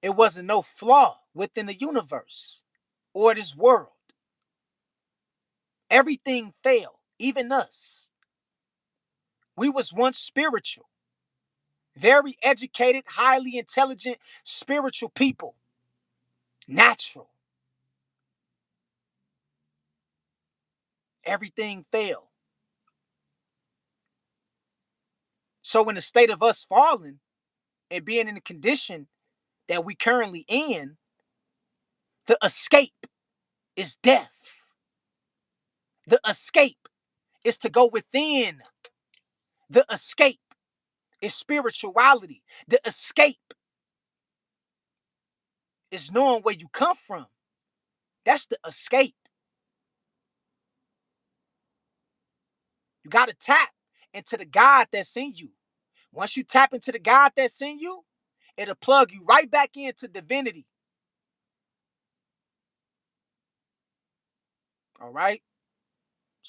it wasn't no flaw within the universe or this world. Everything failed, even us. We was once spiritual, very educated, highly intelligent, spiritual people. Natural. Everything failed. So in the state of us falling and being in the condition that we currently in, the escape is death. The escape is to go within. The escape is spirituality. The escape is knowing where you come from. That's the escape. You got to tap into the God that's in you. Once you tap into the God that's in you, it'll plug you right back into divinity. All right?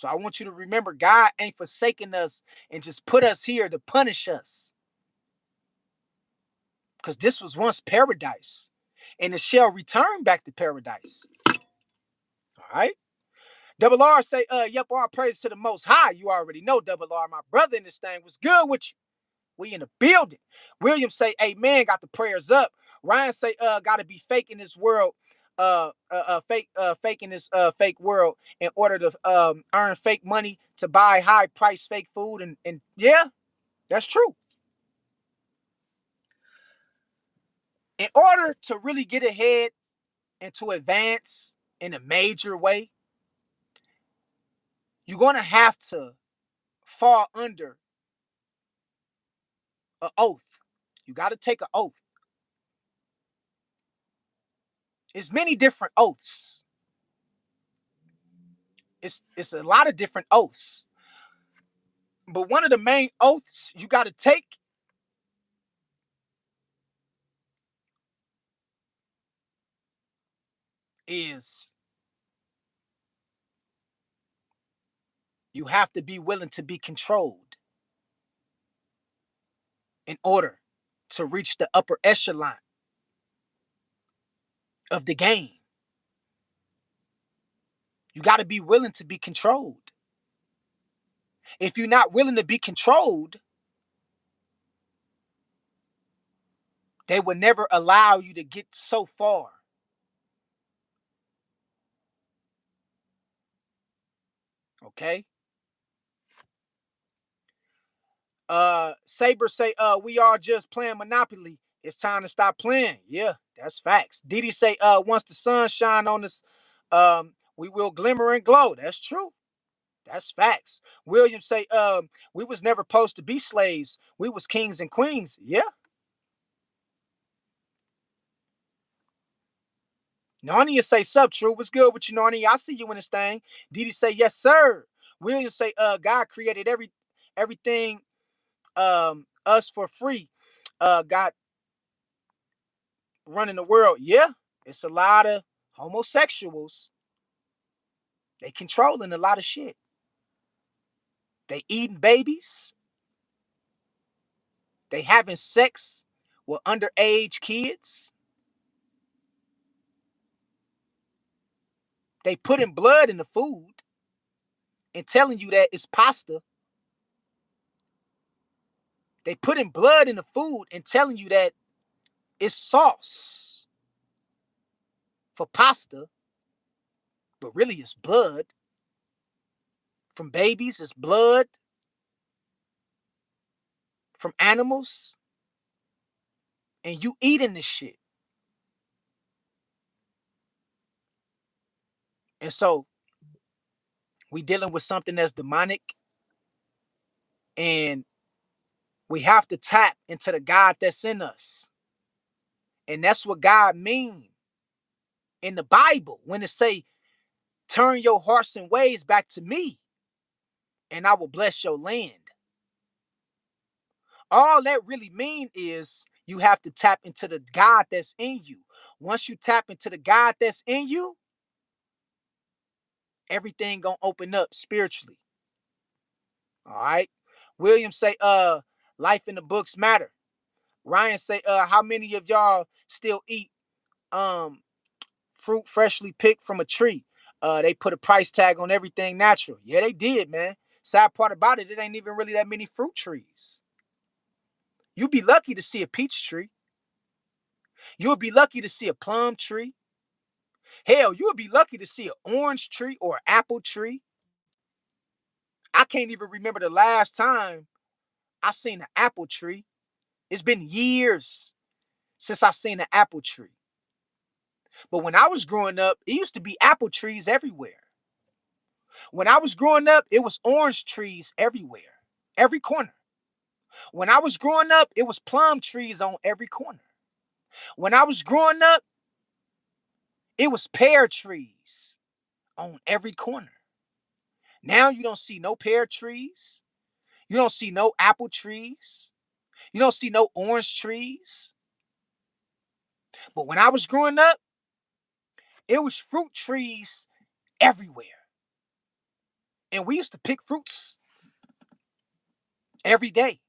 So I want you to remember God ain't forsaken us and just put us here to punish us. Because this was once paradise. And it shall return back to paradise. All right. Double R say, yep, all praise to the most high. You already know, Double R, my brother in this thing. Was good with you. We in the building. William say, amen, got the prayers up. Ryan say, gotta be fake in this world, fake in this fake world in order to earn fake money to buy high price fake food. And yeah, that's true. In order to really get ahead and to advance in a major way, you're gonna have to fall under an oath. You got to take an oath. It's many different oaths. It's a lot of different oaths. But one of the main oaths you got to take is you have to be willing to be controlled in order to reach the upper echelon of the game. You got to be willing to be controlled. If you're not willing to be controlled, they will never allow you to get so far. Okay? Saber say, we are just playing Monopoly. It's time to stop playing. Yeah, that's facts. Didi say, once the sun shine on us, we will glimmer and glow. That's true. That's facts. William say, we was never supposed to be slaves. We was kings and queens. Yeah. Narnia say, sup, true. What's good with you, Narnia? I see you in this thing. Didi say, yes, sir. William say, God created everything us for free. God running the world. Yeah, it's a lot of homosexuals. They controlling a lot of shit. They eating babies. They having sex with underage kids. They putting blood in the food and telling you that it's pasta. They putting blood in the food and telling you that it's sauce for pasta, but really it's blood. From babies, it's blood. From animals. And you eating this shit. And so we dealing with something that's demonic, and we have to tap into the God that's in us. And that's what God mean in the Bible when it say, turn your hearts and ways back to me, and I will bless your land. All that really mean is you have to tap into the God that's in you. Once you tap into the God that's in you, everything gonna open up spiritually. All right. William say, life in the books matter. Ryan say, how many of y'all still eat um fruit freshly picked from a tree? They put a price tag on everything natural. Yeah, they did, man. Sad part about it, it ain't even really that many fruit trees. You'd be lucky to see a peach tree. You'll be lucky to see a plum tree. Hell, you'll be lucky to see an orange tree or an apple tree. I can't even remember the last time I seen an apple tree. It's been years since I seen an apple tree. But when I was growing up, it used to be apple trees everywhere. When I was growing up, it was orange trees everywhere, every corner. When I was growing up, it was plum trees on every corner. When I was growing up, it was pear trees on every corner. Now you don't see no pear trees. You don't see no apple trees. You don't see no orange trees. But when I was growing up, it was fruit trees everywhere. And we used to pick fruits every day.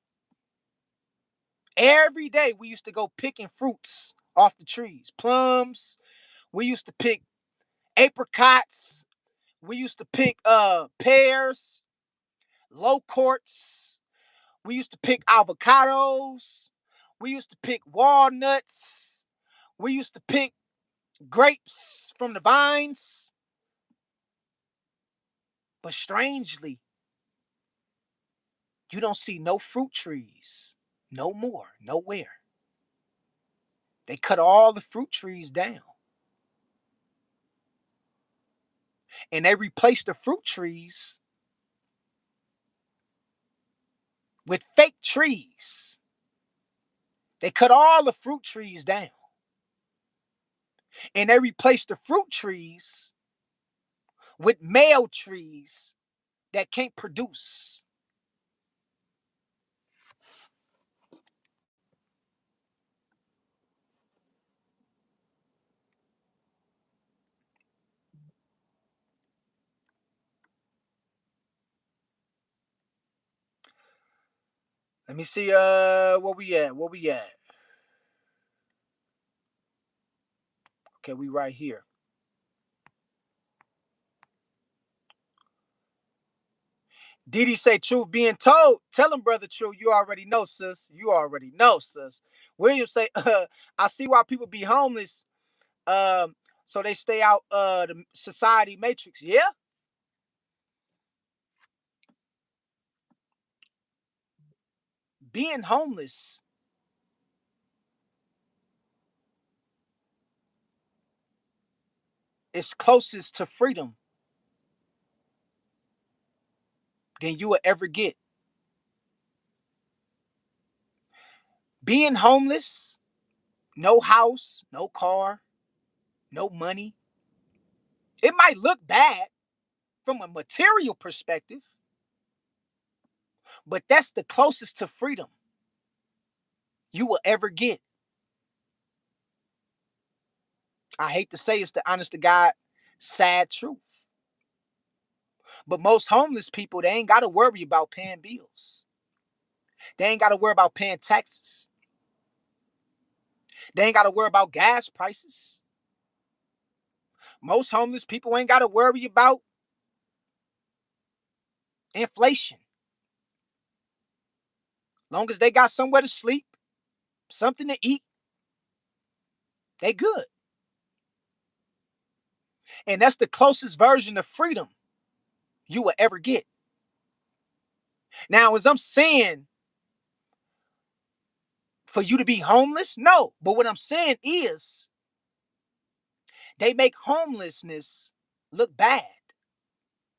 Every day we used to go picking fruits off the trees. Plums. We used to pick apricots. We used to pick pears, loquats. We used to pick avocados. We used to pick walnuts. We used to pick grapes from the vines. But strangely, you don't see no fruit trees no more, nowhere. They cut all the fruit trees down. And they replaced the fruit trees with fake trees. They cut all the fruit trees down. And they replaced the fruit trees with male trees that can't produce. Let me see where we at. Where we at? Okay, we right here. Didi say truth being told. Tell him, brother, true. You already know, sis. You already know, sis. William say, I see why people be homeless. So they stay out the society matrix. Yeah. Being homeless is closest to freedom than you will ever get. Being homeless, no house, no car, no money. It might look bad from a material perspective, but that's the closest to freedom you will ever get. I hate to say it's the honest to God, sad truth. But most homeless people, they ain't got to worry about paying bills. They ain't got to worry about paying taxes. They ain't got to worry about gas prices. Most homeless people ain't got to worry about inflation. Long as they got somewhere to sleep, something to eat, they good. And that's the closest version of freedom you will ever get. Now, as I'm saying, for you to be homeless, no. But what I'm saying is, they make homelessness look bad.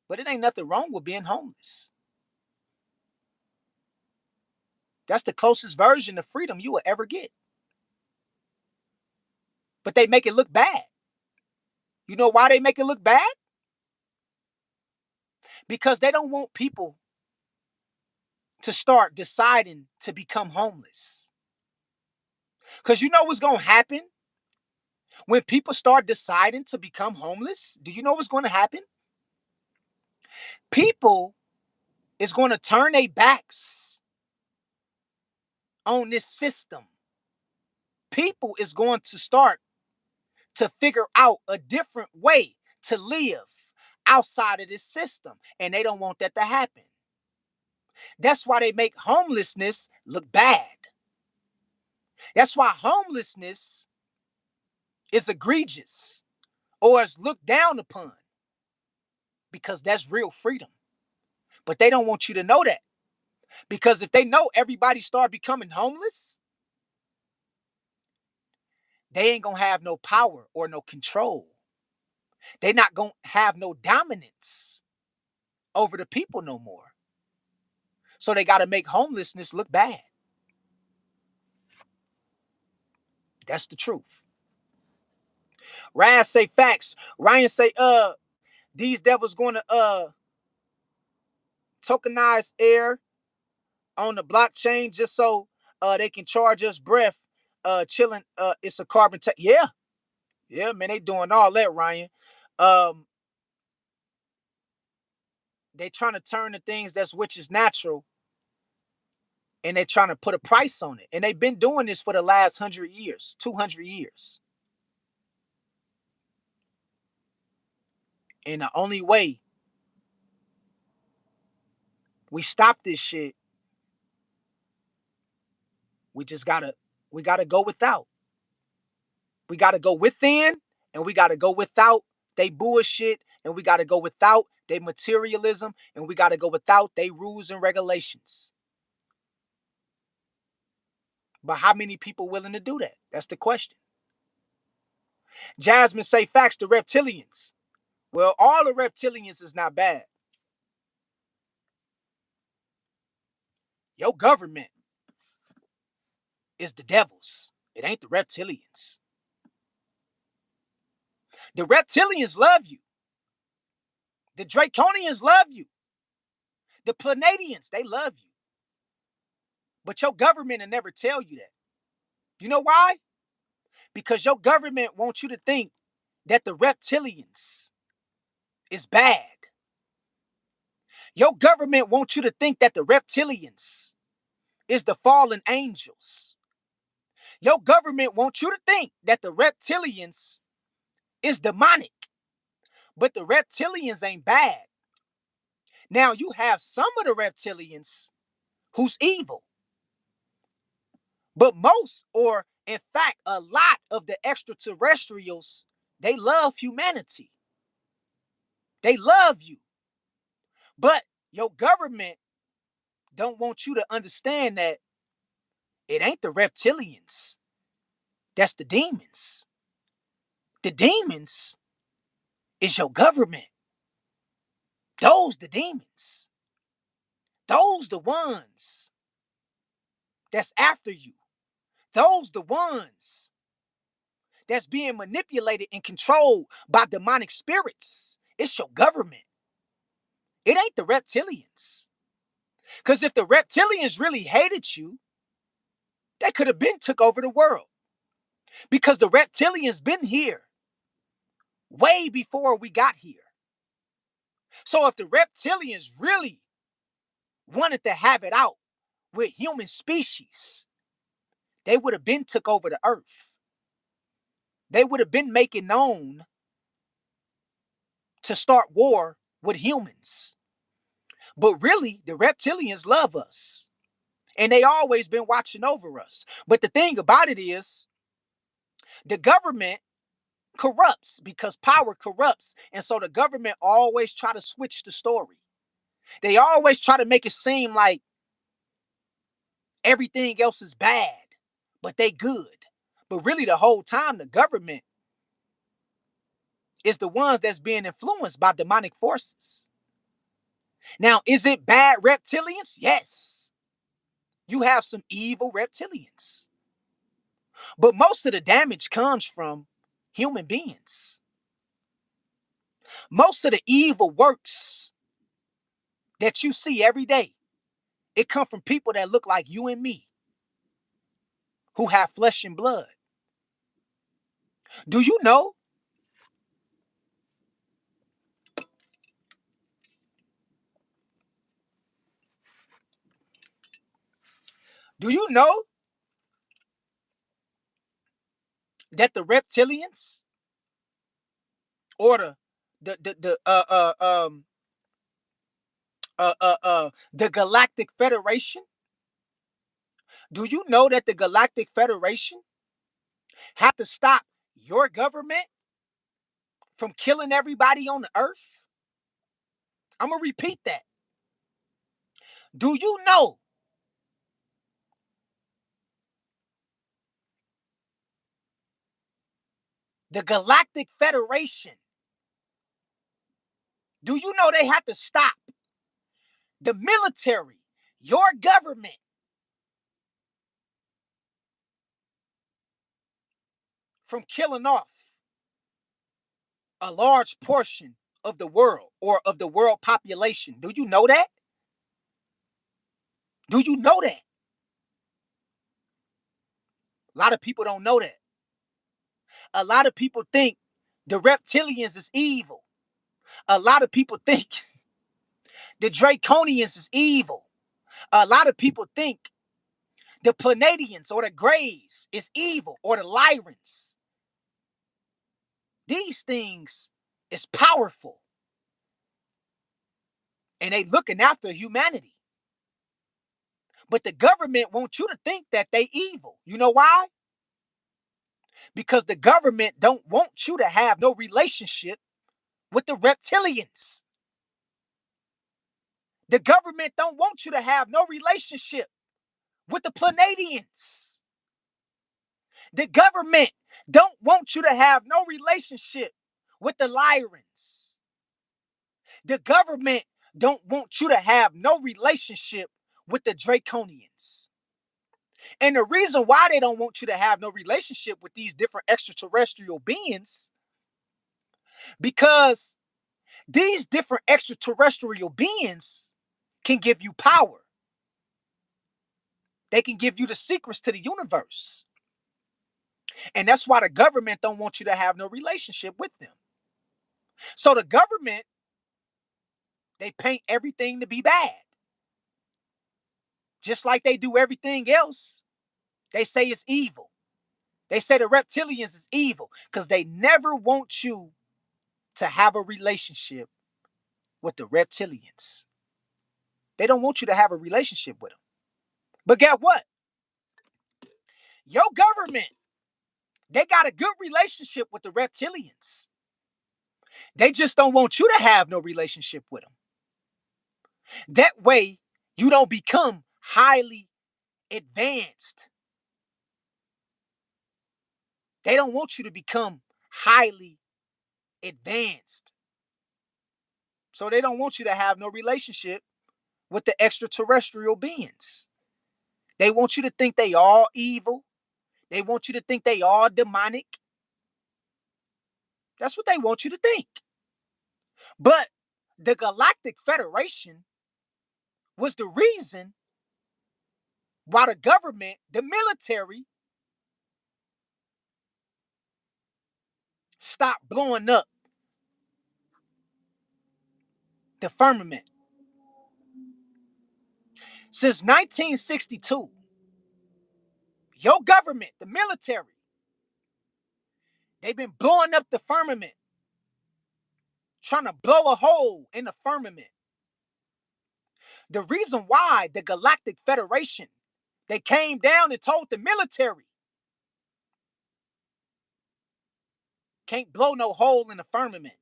But it ain't nothing wrong with being homeless. That's the closest version of freedom you will ever get. But they make it look bad. You know why they make it look bad? Because they don't want people to start deciding to become homeless. Because you know what's going to happen when people start deciding to become homeless? Do you know what's going to happen? People is going to turn their backs on this system. People is going to start to figure out a different way to live outside of this system. And they don't want that to happen. That's why they make homelessness look bad. That's why homelessness is egregious or is looked down upon, because that's real freedom. But they don't want you to know that, because if they know everybody start becoming homeless, they ain't gonna have no power or no control. They not gonna have no dominance over the people no more. So they gotta make homelessness look bad. That's the truth. Raz say facts. Ryan say these devils gonna tokenize air on the blockchain just so they can charge us breath chilling. It's a carbon tech. Yeah. Yeah, man, they doing all that, Ryan. Um they trying to turn the things that's which is natural, and they're trying to put a price on it. And they've been doing this for the last 100 years, 200 years. And the only way we stop this shit, we just gotta go without. We gotta go within, and we gotta go without they bullshit, and we gotta go without they materialism, and we gotta go without they rules and regulations. But how many people willing to do that? That's the question. Jasmine say facts to reptilians. Well, all the reptilians is not bad. Your government is the devils. It ain't the reptilians. The reptilians love you. The Draconians love you. The Planadians, they love you. But your government will never tell you that. You know why? Because your government wants you to think that the reptilians is bad. Your government wants you to think that the reptilians is the fallen angels. Your government wants you to think that the reptilians is demonic. But the reptilians ain't bad. Now you have some of the reptilians who's evil. But most, or in fact, a lot of the extraterrestrials, they love humanity. They love you. But your government don't want you to understand that it ain't the reptilians. That's the demons. The demons is your government. Those the demons. Those the ones that's after you. Those the ones that's being manipulated and controlled by demonic spirits. It's your government. It ain't the reptilians. Because if the reptilians really hated you, they could have been took over the world. Because the reptilians been here way before we got here. So if the reptilians really wanted to have it out with human species, they would have been took over the earth. They would have been making known to start war with humans. But really, the reptilians love us. And they always been watching over us. But the thing about it is, the government corrupts because power corrupts. And so the government always try to switch the story. They always try to make it seem like everything else is bad, but they good. But really the whole time the government is the ones that's being influenced by demonic forces. Now, is it bad reptilians? Yes. You have some evil reptilians. But most of the damage comes from human beings. Most of the evil works that you see every day, it comes from people that look like you and me, who have flesh and blood. Do you know? Do you know that the reptilians or the Galactic Federation? Do you know that the Galactic Federation had to stop your government from killing everybody on the earth? I'm gonna repeat that. Do you know the Galactic Federation? Do you know they had to stop the military, your government, from killing off a large portion of the world or of the world population? Do you know that? Do you know that? A lot of people don't know that. A lot of people think the reptilians is evil. A lot of people think The Draconians is evil. A lot of people think the Pleiadians or the Greys is evil, or the Lyrans. These things is powerful, and they looking after humanity. But the government wants you to think that they evil. You know why? Because the government don't want you to have no relationship with the reptilians. The government don't want you to have no relationship with the Pleiadians. The government don't want you to have no relationship with the Lyrans. The government don't want you to have no relationship with the Draconians. And the reason why they don't want you to have no relationship with these different extraterrestrial beings, because these different extraterrestrial beings can give you power. They can give you the secrets to the universe. And that's why the government don't want you to have no relationship with them. So the government, they paint everything to be bad. Just like they do everything else. They say it's evil. They say the reptilians is evil because they never want you to have a relationship with the reptilians. They don't want you to have a relationship with them. But guess what? Your government, they got a good relationship with the reptilians. They just don't want you to have no relationship with them. That way, you don't become highly advanced. They don't want you to become highly advanced. So they don't want you to have no relationship with the extraterrestrial beings. They want you to think they all evil. They want you to think they all demonic. That's what they want you to think. But the Galactic Federation was the reason why the government, the military, stopped blowing up the firmament. Since 1962, your government, the military, they've been blowing up the firmament, trying to blow a hole in the firmament. The reason why the Galactic Federation, they came down and told the military, can't blow no hole in the firmament.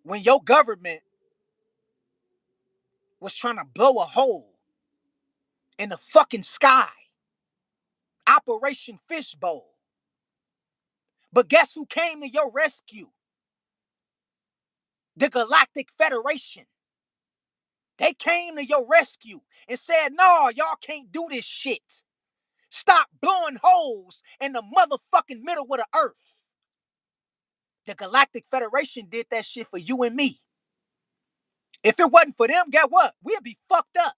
When your government was trying to blow a hole in the fucking sky. Operation Fishbowl. But guess who came to your rescue? The Galactic Federation. They came to your rescue and said, no, y'all can't do this shit. Stop blowing holes in the motherfucking middle of the earth. The Galactic Federation did that shit for you and me. If it wasn't for them, guess what? We'd be fucked up.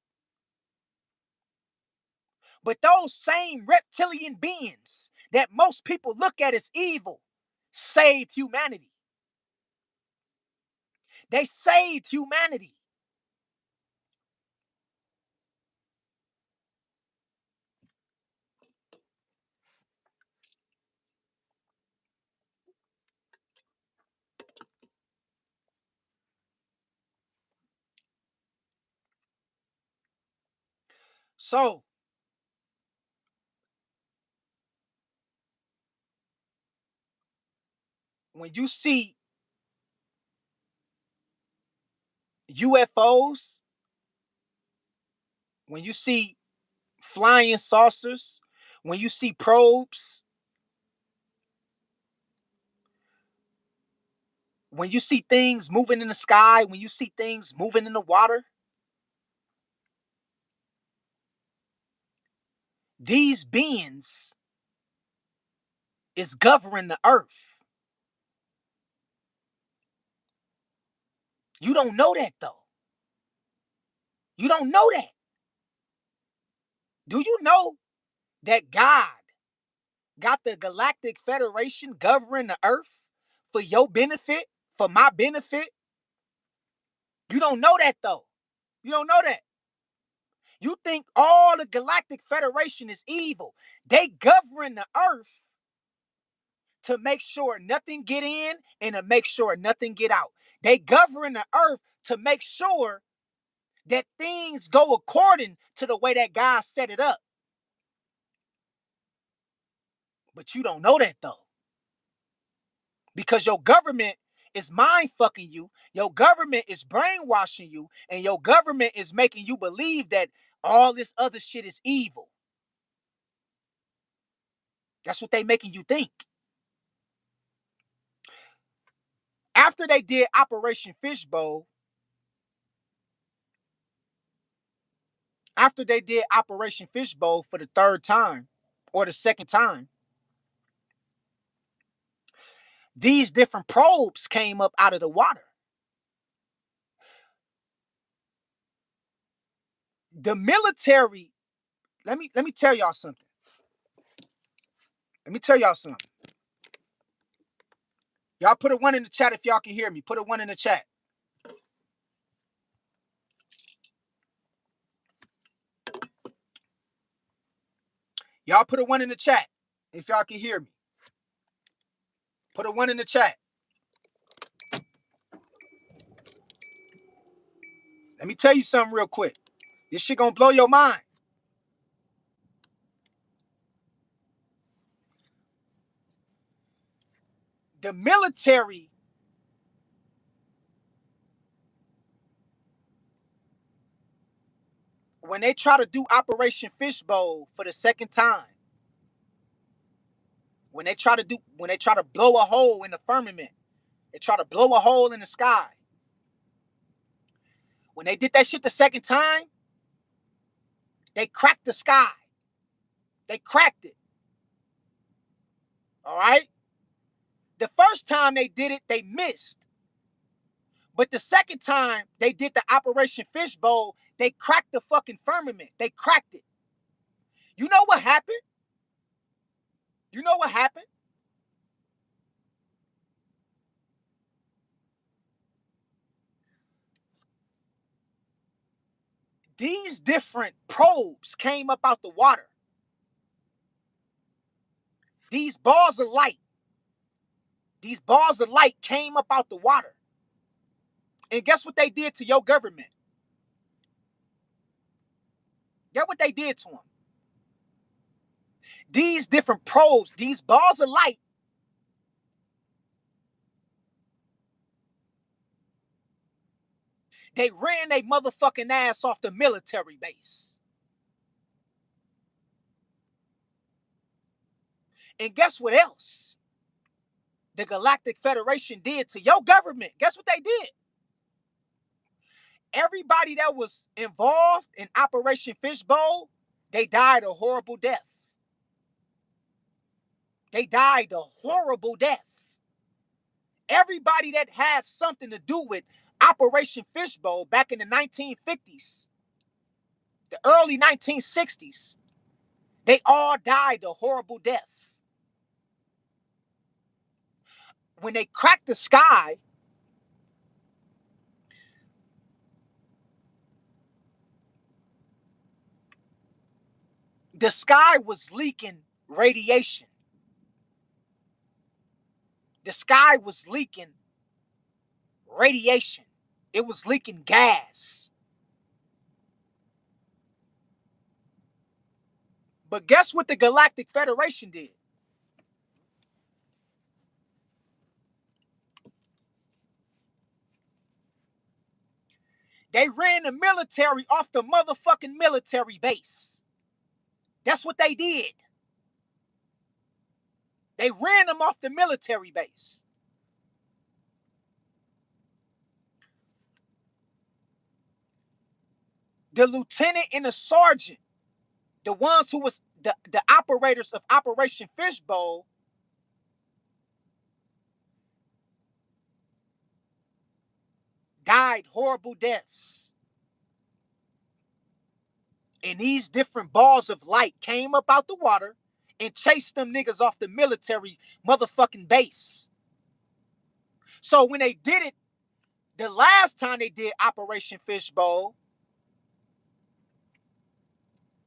But those same reptilian beings that most people look at as evil saved humanity. They saved humanity. So, when you see UFOs, when you see flying saucers, when you see probes, when you see things moving in the sky, when you see things moving in the water, these beings is governing the earth. You don't know that though. You don't know that. Do you know that God got the Galactic Federation governing the earth for your benefit, for my benefit? You don't know that, though. You don't know that. You think all the Galactic Federation is evil. They govern the Earth to make sure nothing get in and to make sure nothing get out. They govern the Earth to make sure that things go according to the way that God set it up. But you don't know that, though. Because your government is mind fucking you, your government is brainwashing you, and your government is making you believe that all this other shit is evil. That's what they making you think. After they did Operation Fishbowl, for the third time or the second time, these different probes came up out of the water. The military, let me tell y'all something. Y'all put a 1 in the chat if y'all can hear me. Put a 1 in the chat. Y'all put a 1 in the chat if y'all can hear me. Put a 1 in the chat. Let me tell you something real quick. This shit gonna blow your mind. The military when they try to do Operation Fishbowl for the second time, when they try to blow a hole in the firmament, they try to blow a hole in the sky. When they did that shit the second time, they cracked the sky. They cracked it. All right? The first time they did it, they missed. But the second time they did the Operation Fishbowl, they cracked the fucking firmament. They cracked it. You know what happened? You know what happened? These different probes came up out the water. These balls of light came up out the water. And guess what they did to your government? Guess what they did to them? These different probes, these balls of light, they ran their motherfucking ass off the military base. And guess what else the Galactic Federation did to your government? Guess what they did? Everybody that was involved in Operation Fishbowl, they died a horrible death. They died a horrible death. Everybody that had something to do with Operation Fishbowl back in the 1950s, the early 1960s, they all died a horrible death. When they cracked the sky, the sky was leaking radiation. The sky was leaking radiation. It was leaking gas. But guess what the Galactic Federation did? They ran the military off the motherfucking military base. That's what they did. They ran them off the military base. The lieutenant and the sergeant, the ones who was the operators of Operation Fishbowl, died horrible deaths. And these different balls of light came up out the water and chased them niggas off the military motherfucking base. So when they did it, the last time they did Operation Fishbowl,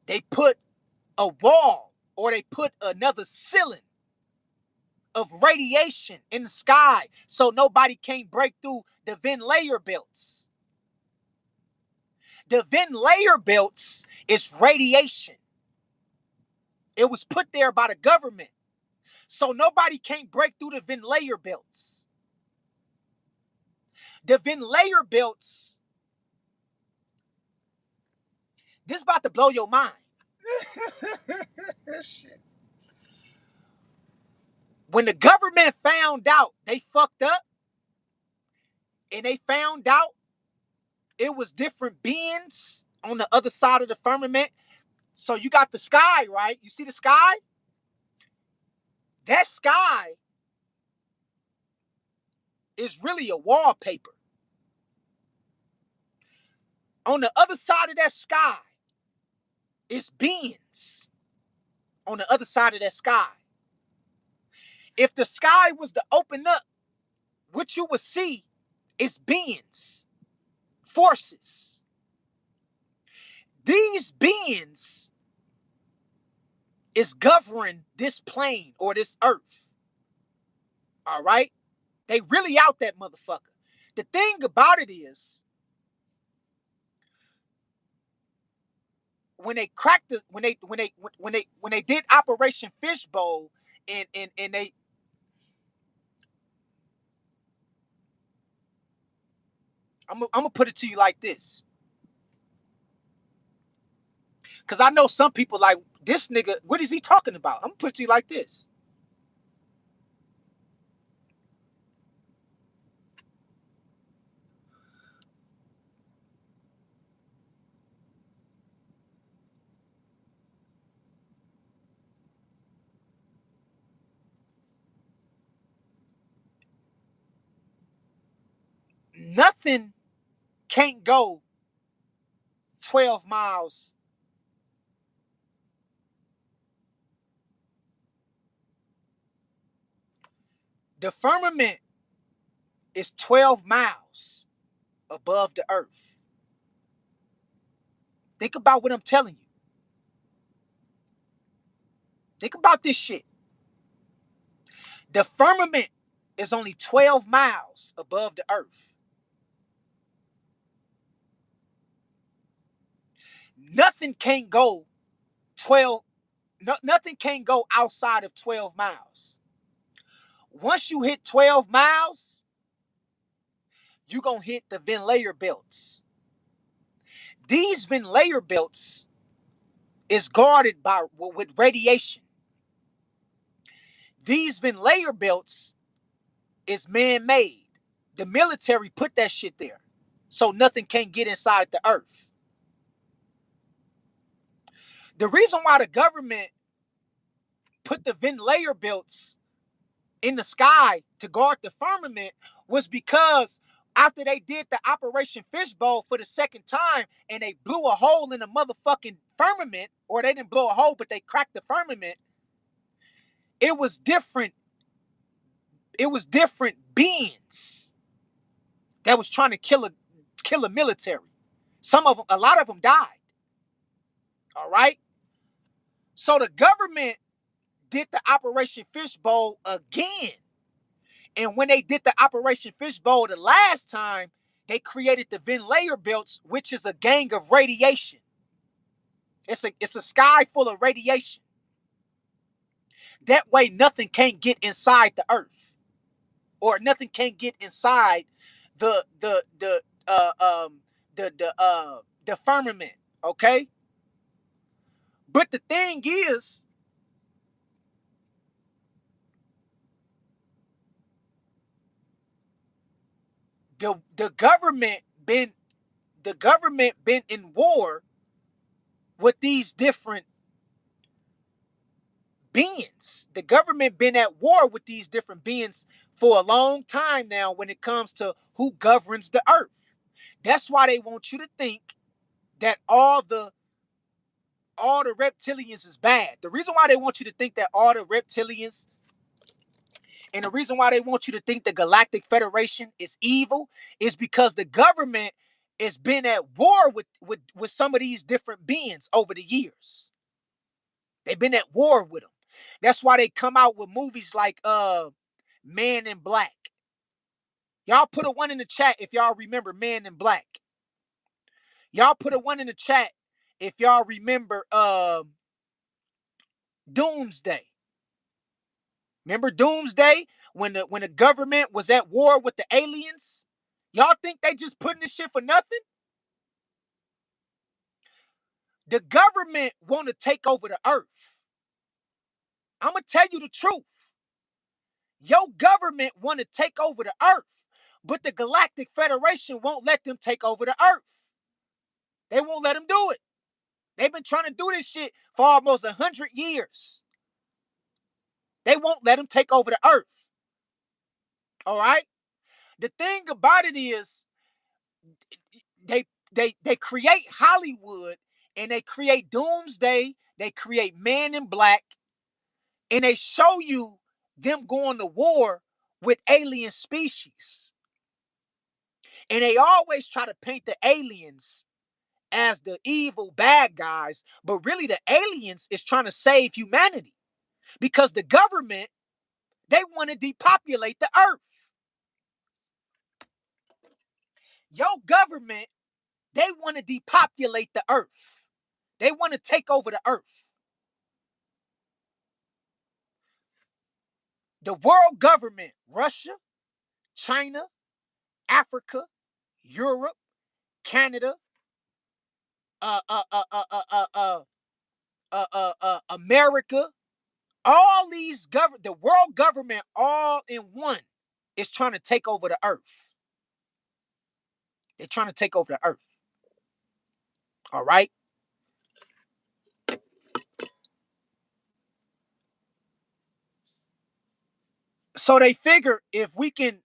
they put a wall or they put another ceiling of radiation in the sky so nobody can't break through the ventilator belts. The ventilator belts is radiation. It was put there by the government so nobody can't break through the ventilator belts. The ventilator belts, this is about to blow your mind. Shit. When the government found out they fucked up and they found out it was different beings on the other side of the firmament. So you got the sky, right? You see the sky? That sky is really a wallpaper. On the other side of that sky is beings. On the other side of that sky. If the sky was to open up, what you would see is beings, forces. These beings is governing this plane or this earth. All right? They really out that motherfucker. The thing about it is, when they cracked the when they did Operation Fishbowl and they I'm gonna put it to you like this. Cause I know some people like, this nigga, what is he talking about? I'm gonna put it to you like this. Nothing can't go 12 miles. The firmament is 12 miles above the earth. Think about what I'm telling you. Think about this shit. The firmament is only 12 miles above the earth. Nothing can go 12, nothing can go outside of 12 miles. Once you hit 12 miles, you're going to hit the ventilator belts. These ventilator belts is guarded with radiation. These ventilator belts is man-made. The military put that shit there so nothing can get inside the earth. The reason why the government put the ventilator belts in the sky to guard the firmament was because after they did the Operation Fishbowl for the second time and they blew a hole in the motherfucking firmament, or they didn't blow a hole, but they cracked the firmament, it was different. It was different beings that was trying to kill a military. Some of them, a lot of them died. All right. So the government did the Operation Fishbowl again. And when they did the Operation Fishbowl the last time, they created the ventilator belts, which is a gang of radiation. It's a sky full of radiation. That way nothing can get inside the earth. Or nothing can get inside the firmament. Okay? But the thing is, the government been in war with these different beings. The government been at war with these different beings for a long time now when it comes to who governs the earth. That's why they want you to think that all the reptilians is bad. The reason why they want you to think that all the reptilians And the reason why they want you to think the Galactic Federation is evil is because the government has been at war with some of these different beings over the years. They've been at war with them. That's why they come out with movies like Man in Black. Y'all put a one in the chat if y'all remember Man in Black. Y'all put a one in the chat if y'all remember Doomsday. Remember Doomsday when the government was at war with the aliens? Y'all think they just putting this shit for nothing? The government want to take over the earth. I'm gonna tell you the truth. Your government want to take over the earth, but the Galactic Federation won't let them take over the earth. They won't let them do it. They've been trying to do this shit for almost 100 years. They won't let them take over the earth. All right? The thing about it is they create Hollywood and they create Doomsday, they create Man in Black, and they show you them going to war with alien species. And they always try to paint the aliens as the evil bad guys, but really the aliens is trying to save humanity because the government, they want to depopulate the earth. Your government, they want to depopulate the earth. They want to take over the earth. The world government, Russia, China, Africa, Europe, Canada, America, all these the world government all in one is trying to take over the earth. They're trying to take over the earth. All right? So they figure if we can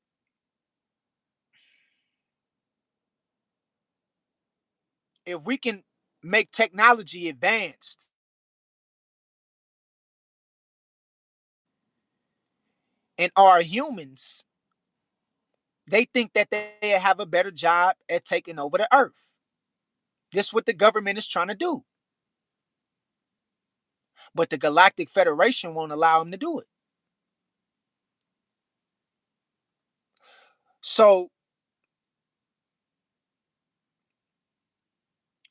make technology advanced and are humans, they think that they have a better job at taking over the earth. This is what the government is trying to do. But the Galactic Federation won't allow them to do it. So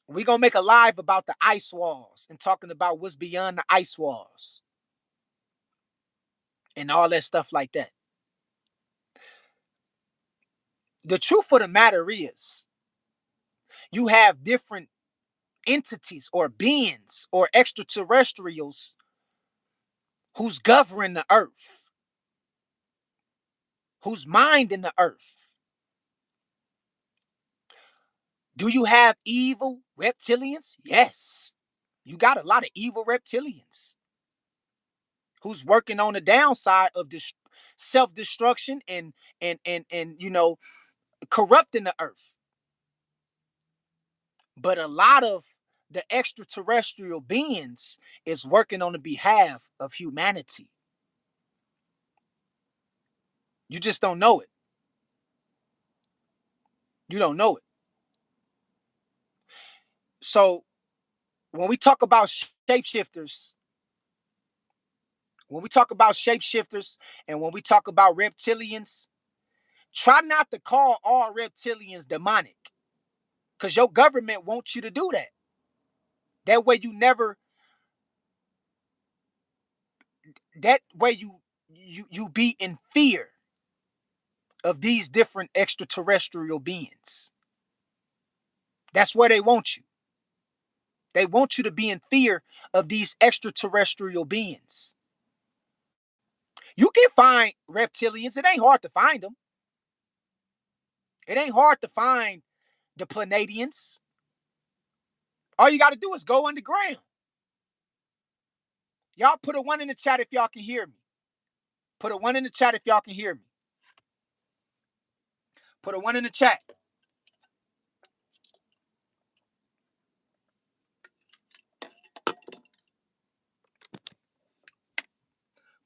we're going to make a live about the ice walls and talking about what's beyond the ice walls and all that stuff like that. The truth of the matter is, you have different entities or beings or extraterrestrials who's governing the earth, who's minding the earth. Do you have evil reptilians? Yes. You got a lot of evil reptilians who's working on the downside of this self-destruction and corrupting the earth. But a lot of the extraterrestrial beings is working on the behalf of humanity. You just don't know it. You don't know it. So when we talk about shapeshifters, and when we talk about reptilians, try not to call all reptilians demonic, because your government wants you to do that. That way you be in fear of these different extraterrestrial beings. That's where they want you. They want you to be in fear of these extraterrestrial beings. You can find reptilians. It ain't hard to find them. It ain't hard to find the Pleiadians. All you got to do is go underground. Y'all put a one in the chat if y'all can hear me. Put a one in the chat if y'all can hear me. Put a one in the chat.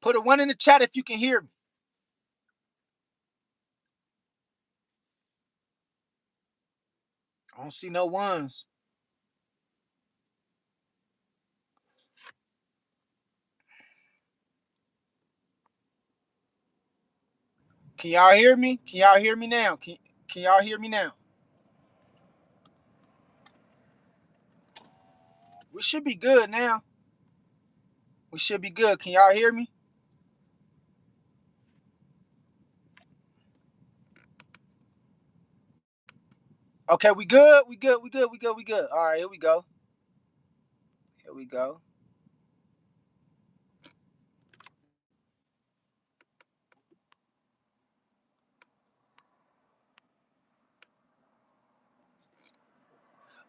Put a one in the chat if you can hear me. don't see no ones. Can y'all hear me? Can y'all hear me now? Can y'all hear me now? We should be good now. We should be good. Can y'all hear me? Okay, we good. We good. We good. We good. We good. All right, here we go. Here we go.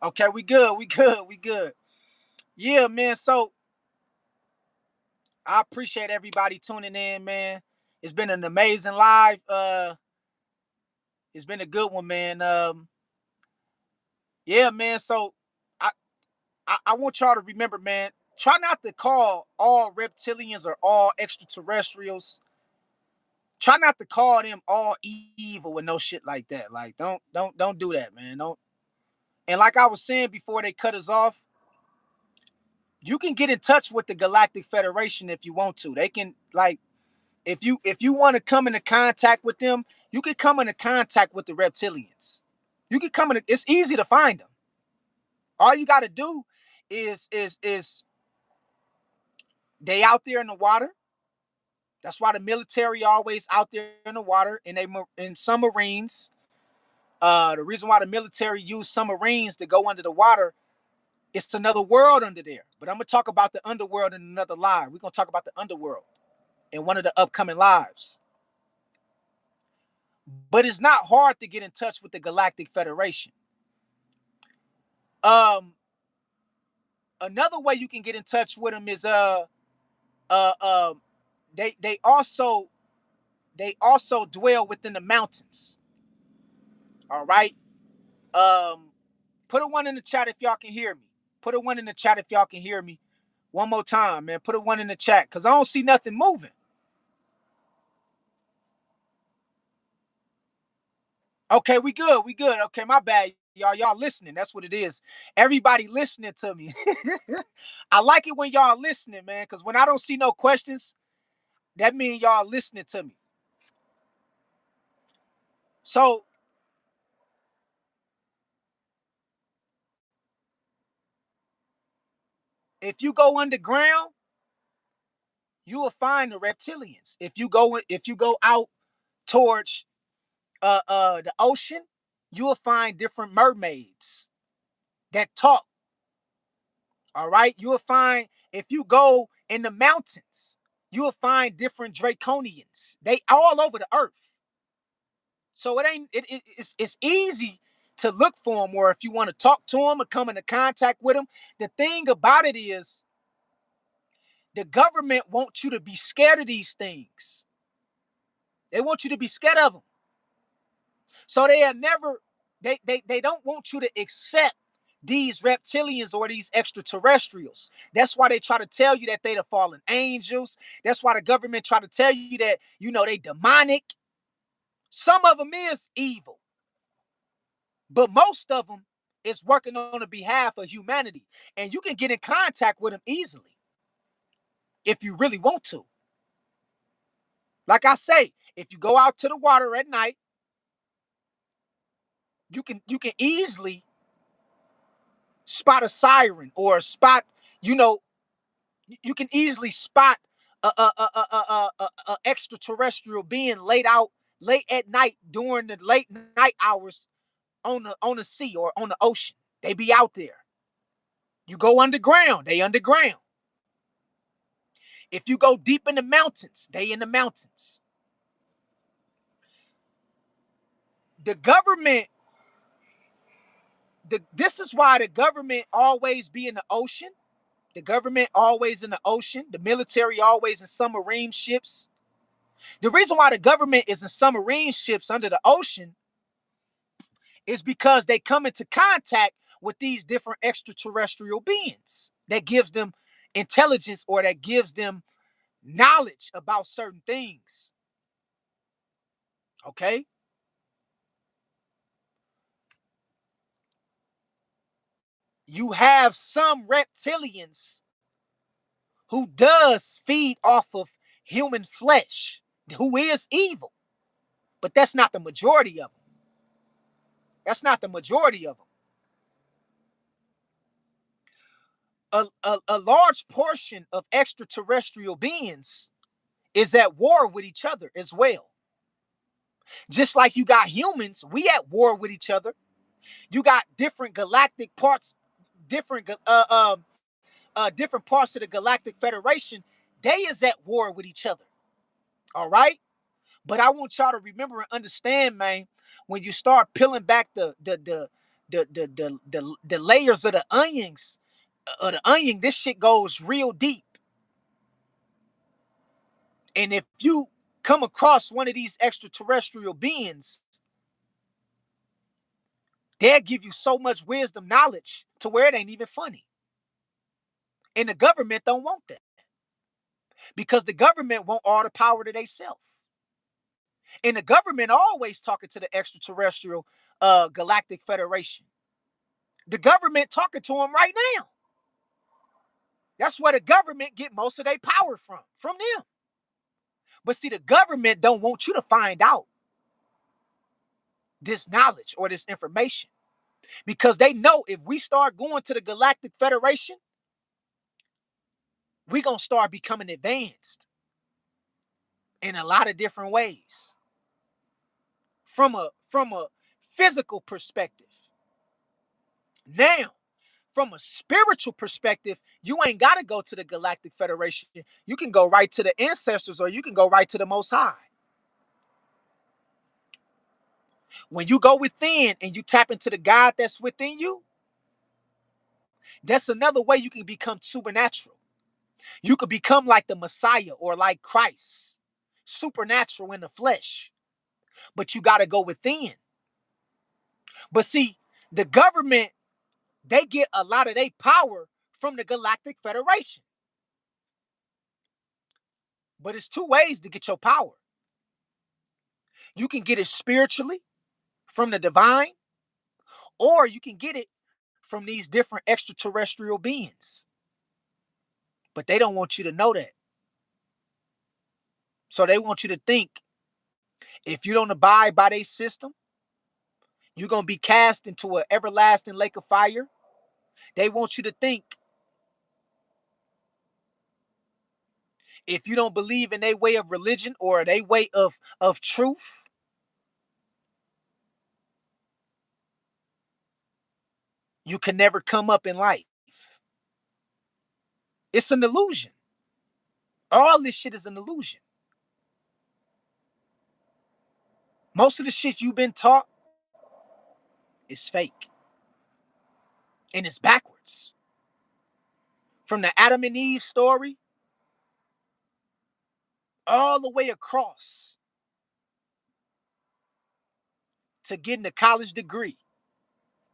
Okay, we good. We good. We good. Yeah, man. So I appreciate everybody tuning in, man. It's been an amazing live. It's been a good one, man. Yeah, man. So I, I want y'all to remember, man. Try not to call all reptilians or all extraterrestrials. Try not to call them all evil and no shit like that. Like, don't do that, man. Don't. And like I was saying before they cut us off, you can get in touch with the Galactic Federation if you want to. They can, like, if you want to come into contact with them, you can come into contact with the reptilians. You can come in. It's easy to find them. All you got to do is they out there in the water. That's why the military always out there in the water, and they in submarines. The reason why the military use submarines to go under the water, it's another world under there. But I'm gonna talk about the underworld in another live. We're gonna talk about the underworld in one of the upcoming lives. But it's not hard to get in touch with the Galactic Federation. Um, Another way you can get in touch with them is uh, uh they also dwell within the mountains. All right. Um, Put a one in the chat if y'all can hear me. Put a one in the chat if y'all can hear me. One more time, man. Put a one in the chat because I don't see nothing moving. Okay, we good. We good. Okay, my bad. Y'all listening. That's what it is. Everybody listening to me. I like it when y'all listening, man, because when I don't see no questions, that means y'all listening to me. So if you go underground, you will find the reptilians. If you go out towards the ocean, you will find different mermaids that talk. All right. You will find if you go in the mountains, you will find different draconians. They all over the earth. So it ain't it's easy to look for them, or if you want to talk to them or come into contact with them. The thing about it is the government wants you to be scared of these things. They want you to be scared of them. So they are never they don't want you to accept these reptilians or these extraterrestrials. That's why they try to tell you that they the fallen angels. That's why the government try to tell you that they demonic. Some of them is evil, but most of them is working on the behalf of humanity, and you can get in contact with them easily if you really want to. Like I say, if you go out to the water at night, you can easily spot a siren or spot, you know, you can easily spot a extraterrestrial being laid out late at night during the late night hours on the sea or on the ocean. They be out there. You go underground, they underground. If you go deep in the mountains, they in the mountains. The government, this is why the government always be in the ocean. The government always in the ocean. The military always in submarine ships. The reason why the government is in submarine ships under the ocean is because they come into contact with these different extraterrestrial beings that gives them intelligence or that gives them knowledge about certain things. Okay? you have some reptilians who does feed off of human flesh, who is evil. But that's not the majority of them. That's not the majority of them. A large portion of extraterrestrial beings is at war with each other as well. Just like you got humans, we at war with each other. You got different galactic parts, different parts of the Galactic Federation. They is at war with each other. All right, but I want y'all to remember and understand, man. When you start peeling back the layers of the onion, this shit goes real deep. And if you come across one of these extraterrestrial beings, they'll give you so much wisdom, knowledge to where it ain't even funny. And the government don't want that. Because the government want all the power to themselves. And the government always talking to the extraterrestrial Galactic Federation. The government talking to them right now. That's where the government get most of their power from them. But see, the government don't want you to find out this knowledge or this information. Because they know if we start going to the Galactic Federation, we're going to start becoming advanced in a lot of different ways. From a physical perspective. Now, from a spiritual perspective, you ain't got to go to the Galactic Federation. You can go right to the ancestors, or you can go right to the Most High. When you go within and you tap into the God that's within you, that's another way you can become supernatural. You could become like the Messiah or like Christ, supernatural in the flesh. But you got to go within. But see, the government, they get a lot of their power from the Galactic Federation. But it's two ways to get your power. You can get it spiritually from the divine, or you can get it from these different extraterrestrial beings. But they don't want you to know that. So they want you to think if you don't abide by their system, you're going to be cast into an everlasting lake of fire. They want you to think if you don't believe in their way of religion or their way of truth, you can never come up in life. It's an illusion. All this shit is an illusion. Most of the shit you've been taught is fake. And it's backwards. From the Adam and Eve story all the way across to getting a college degree,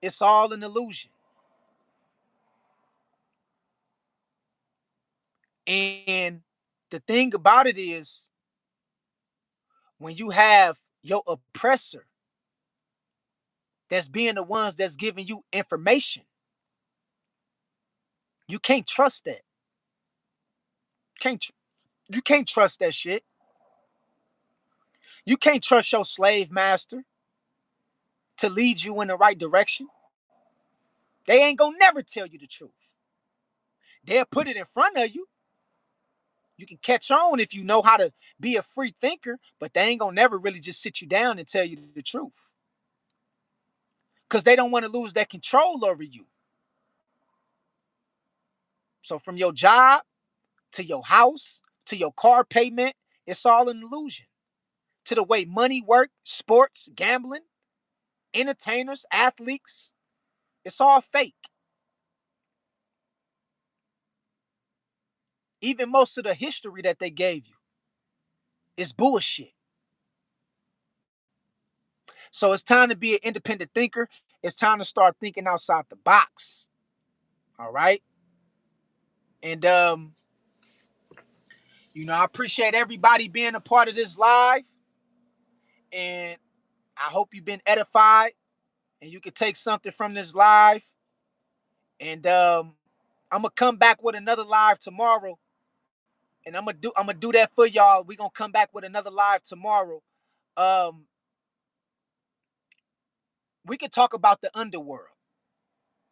it's all an illusion. And the thing about it is, when you have your oppressor that's being the ones that's giving you information, you can't trust that. You can't trust that shit. You can't trust your slave master to lead you in the right direction. They ain't gonna never tell you the truth. They'll put it in front of you. You can catch on if you know how to be a free thinker, but they ain't gonna never really just sit you down and tell you the truth. Because they don't want to lose that control over you. So from your job to your house to your car payment, it's all an illusion. To the way money work, sports, gambling, entertainers, athletes, it's all fake. Even most of the history that they gave you is bullshit. So it's time to be an independent thinker. It's time to start thinking outside the box. All right? And I appreciate everybody being a part of this live. And I hope you've been edified and you can take something from this live And I'm gonna come back with another live tomorrow, and I'm gonna do that for y'all. We're gonna come back with another live tomorrow. Um, we could talk about the underworld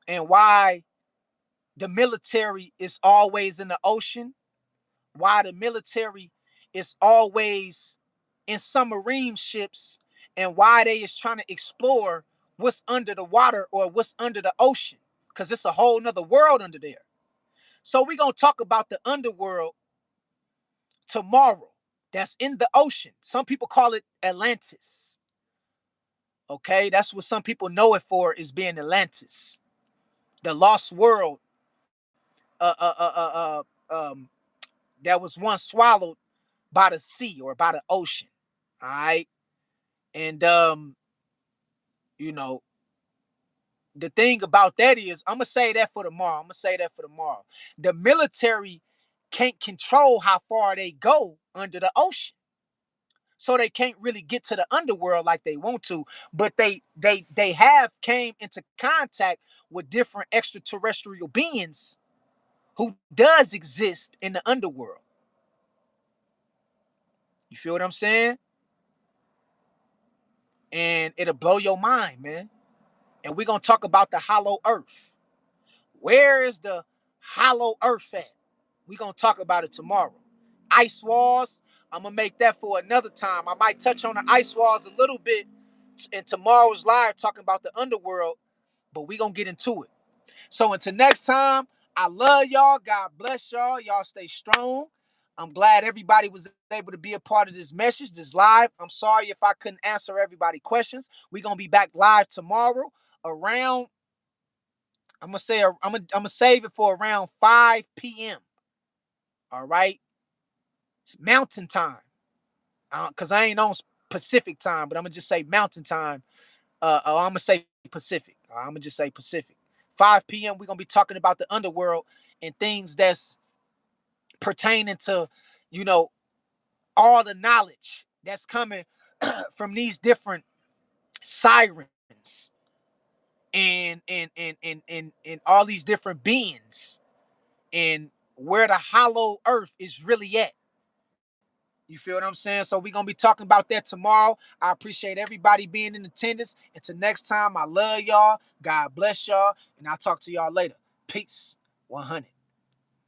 and why the military is always in the ocean, why the military is always in submarine ships, and why they is trying to explore what's under the water or what's under the ocean, because it's a whole nother world under there. So we're gonna talk about the underworld tomorrow that's in the ocean. Some people call it Atlantis. Okay, that's what some people know it for, is being Atlantis, the lost world, uh, uh, uh, that was once swallowed by the sea or by the ocean. All right, and you know, the thing about that is, I'm gonna say that for tomorrow. I'm gonna say that for tomorrow. The military can't control how far they go under the ocean, so they can't really get to the underworld like they want to. But they have came into contact with different extraterrestrial beings who does exist in the underworld. You feel what I'm saying? And it'll blow your mind, man. And we're gonna talk about the hollow earth. Where is the hollow earth at? We're gonna talk about it tomorrow. Ice walls, I'm gonna make that for another time. I might touch on the ice walls a little bit in tomorrow's live, talking about the underworld, but we gonna get into it. So until next time, I love y'all. God bless y'all. Y'all stay strong. I'm glad everybody was able to be a part of this message, this live. I'm sorry if I couldn't answer everybody's questions. We're gonna be back live tomorrow around, I'm gonna save it for around 5 p.m. All right, it's mountain time. Cause I ain't on Pacific time, but I'm gonna just say mountain time. I'm gonna say Pacific. I'm gonna just say Pacific. 5 p.m. We're gonna be talking about the underworld and things that's pertaining to, you know, all the knowledge that's coming from these different sirens and all these different beings, and where the hollow earth is really at. You feel what I'm saying? So we're gonna be talking about that tomorrow. I appreciate everybody being in attendance. Until next time, I love y'all. God bless y'all, and I'll talk to y'all later. Peace. 100.